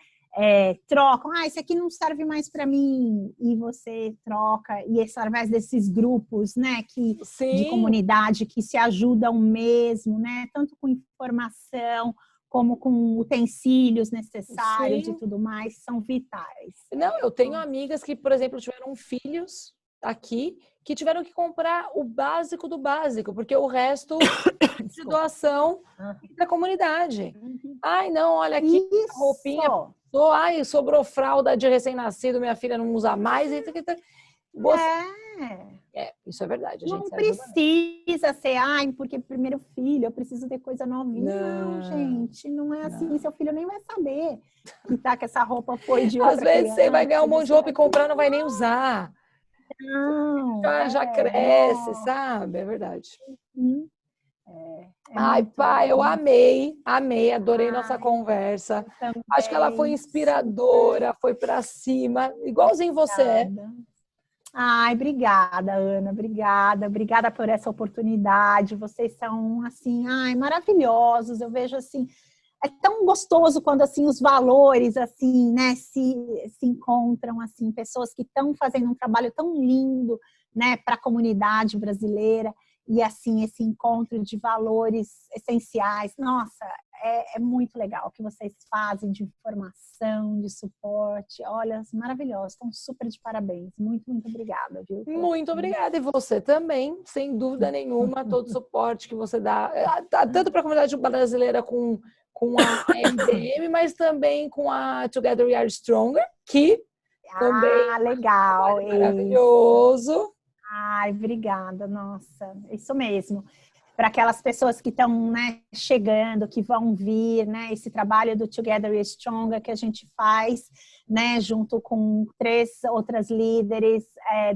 Trocam, esse aqui não serve mais para mim, e você troca, e através desses grupos, né, de comunidade que se ajudam mesmo, né, tanto com informação como com utensílios necessários, sim, e tudo mais, são vitais. Não, eu tenho amigas que, por exemplo, tiveram filhos aqui que tiveram que comprar o básico do básico, porque o resto de doação da comunidade. Ai, não, olha aqui, a roupinha, sobrou fralda de recém-nascido, minha filha não usa mais. Isso é verdade. A gente não precisa ser, porque primeiro filho, eu preciso ter coisa novinha. Não, gente, não é assim. Seu filho nem vai saber que tá que essa roupa foi de outra. Às vezes você vai ganhar um monte de roupa e comprar, não vai nem usar. Não, já cresce, sabe? É verdade. Ai, muito pai, eu bom. amei, adorei nossa Ai, conversa. Também, Acho que ela foi inspiradora, foi pra cima, igualzinho você é. obrigada. Ai, obrigada, Ana, obrigada por essa oportunidade. Vocês são assim, ai, maravilhosos. Eu vejo assim, é tão gostoso quando assim os valores assim, né, se encontram assim, pessoas que estão fazendo um trabalho tão lindo, né, para a comunidade brasileira. E assim, esse encontro de valores essenciais, nossa, é muito legal o que vocês fazem de informação, de suporte. Olha, maravilhosos, estão super de parabéns. Muito, muito obrigada, viu? Muito obrigada. E você também, sem dúvida nenhuma, todo o suporte que você dá, tanto para a comunidade brasileira com a MDM, mas também com a Together We Are Stronger, que também legal. é maravilhoso. Ai, obrigada, nossa, isso mesmo. Para aquelas pessoas que estão, né, chegando, que vão vir, né, esse trabalho do Together We Are Stronger que a gente faz, né, junto com 3 outras líderes,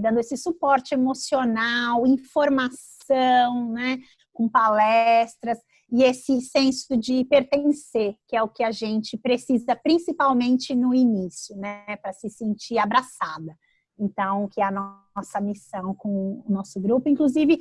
dando esse suporte emocional, informação, né, com palestras e esse senso de pertencer, que é o que a gente precisa, principalmente no início, né, para se sentir abraçada. Então, que é a nossa missão com o nosso grupo. Inclusive,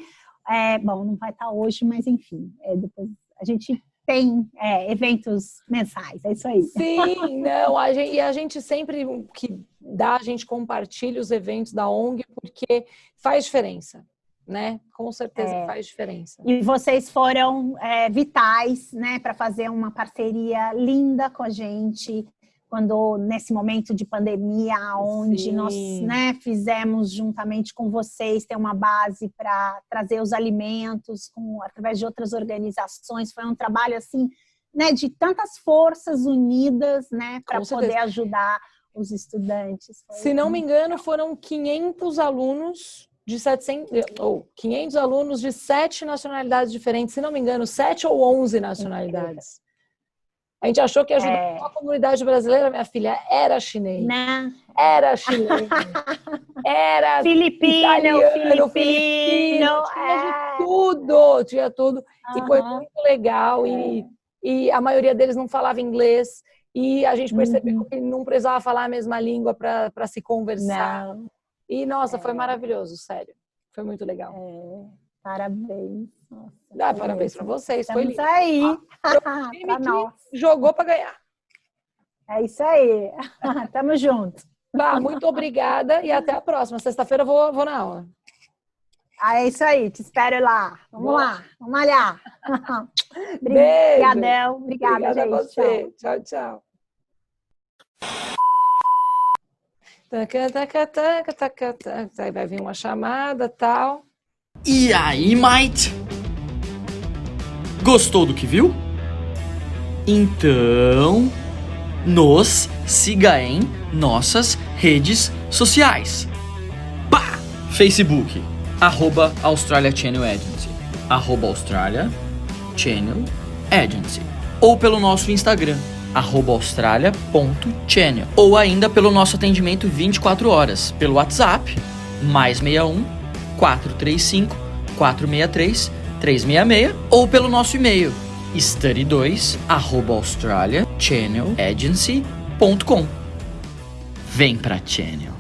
bom, não vai estar hoje, mas enfim, depois a gente tem eventos mensais, é isso aí. Sim, não, a gente sempre que dá, a gente compartilha os eventos da ONG, porque faz diferença, né? Com certeza faz diferença. E vocês foram vitais, né, para fazer uma parceria linda com a gente, quando nesse momento de pandemia, onde nós, né, fizemos juntamente com vocês ter uma base para trazer os alimentos através de outras organizações. Foi um trabalho assim, né, de tantas forças unidas, né, para poder ajudar os estudantes. Se não me engano, foram 500 alunos de 500 alunos de 7 nacionalidades diferentes. Se não me engano, 7 ou 11 nacionalidades. A gente achou que ia ajudar a comunidade brasileira, minha filha, era chinês. Não. Era chileno. Era filipino. Tinha tudo. E foi muito legal. E a maioria deles não falava inglês. E a gente percebeu que não precisava falar a mesma língua para se conversar. Não. E, nossa, foi maravilhoso, sério. Foi muito legal. Parabéns. Dá parabéns para vocês. Foi lindo. Aí. Para nós. Jogou para ganhar. É isso aí. Tamo junto. Bah, muito obrigada e até a próxima. Sexta-feira eu vou na aula. É isso aí. Te espero lá. Vamos lá. Vamos malhar. Obrigadão. Obrigada, gente. A você. Tchau, tchau. Aí vai vir uma chamada, tal. E aí, mate? Gostou do que viu? Então, nos siga em nossas redes sociais. Pá! Facebook, @Australia Channel Agency, @Australia Channel Agency. Ou pelo nosso Instagram, @australia.channel. Ou ainda pelo nosso atendimento 24 horas, pelo WhatsApp, +61 435 463 366, ou pelo nosso e-mail, study2@australiachannelagency.com. Vem pra Channel.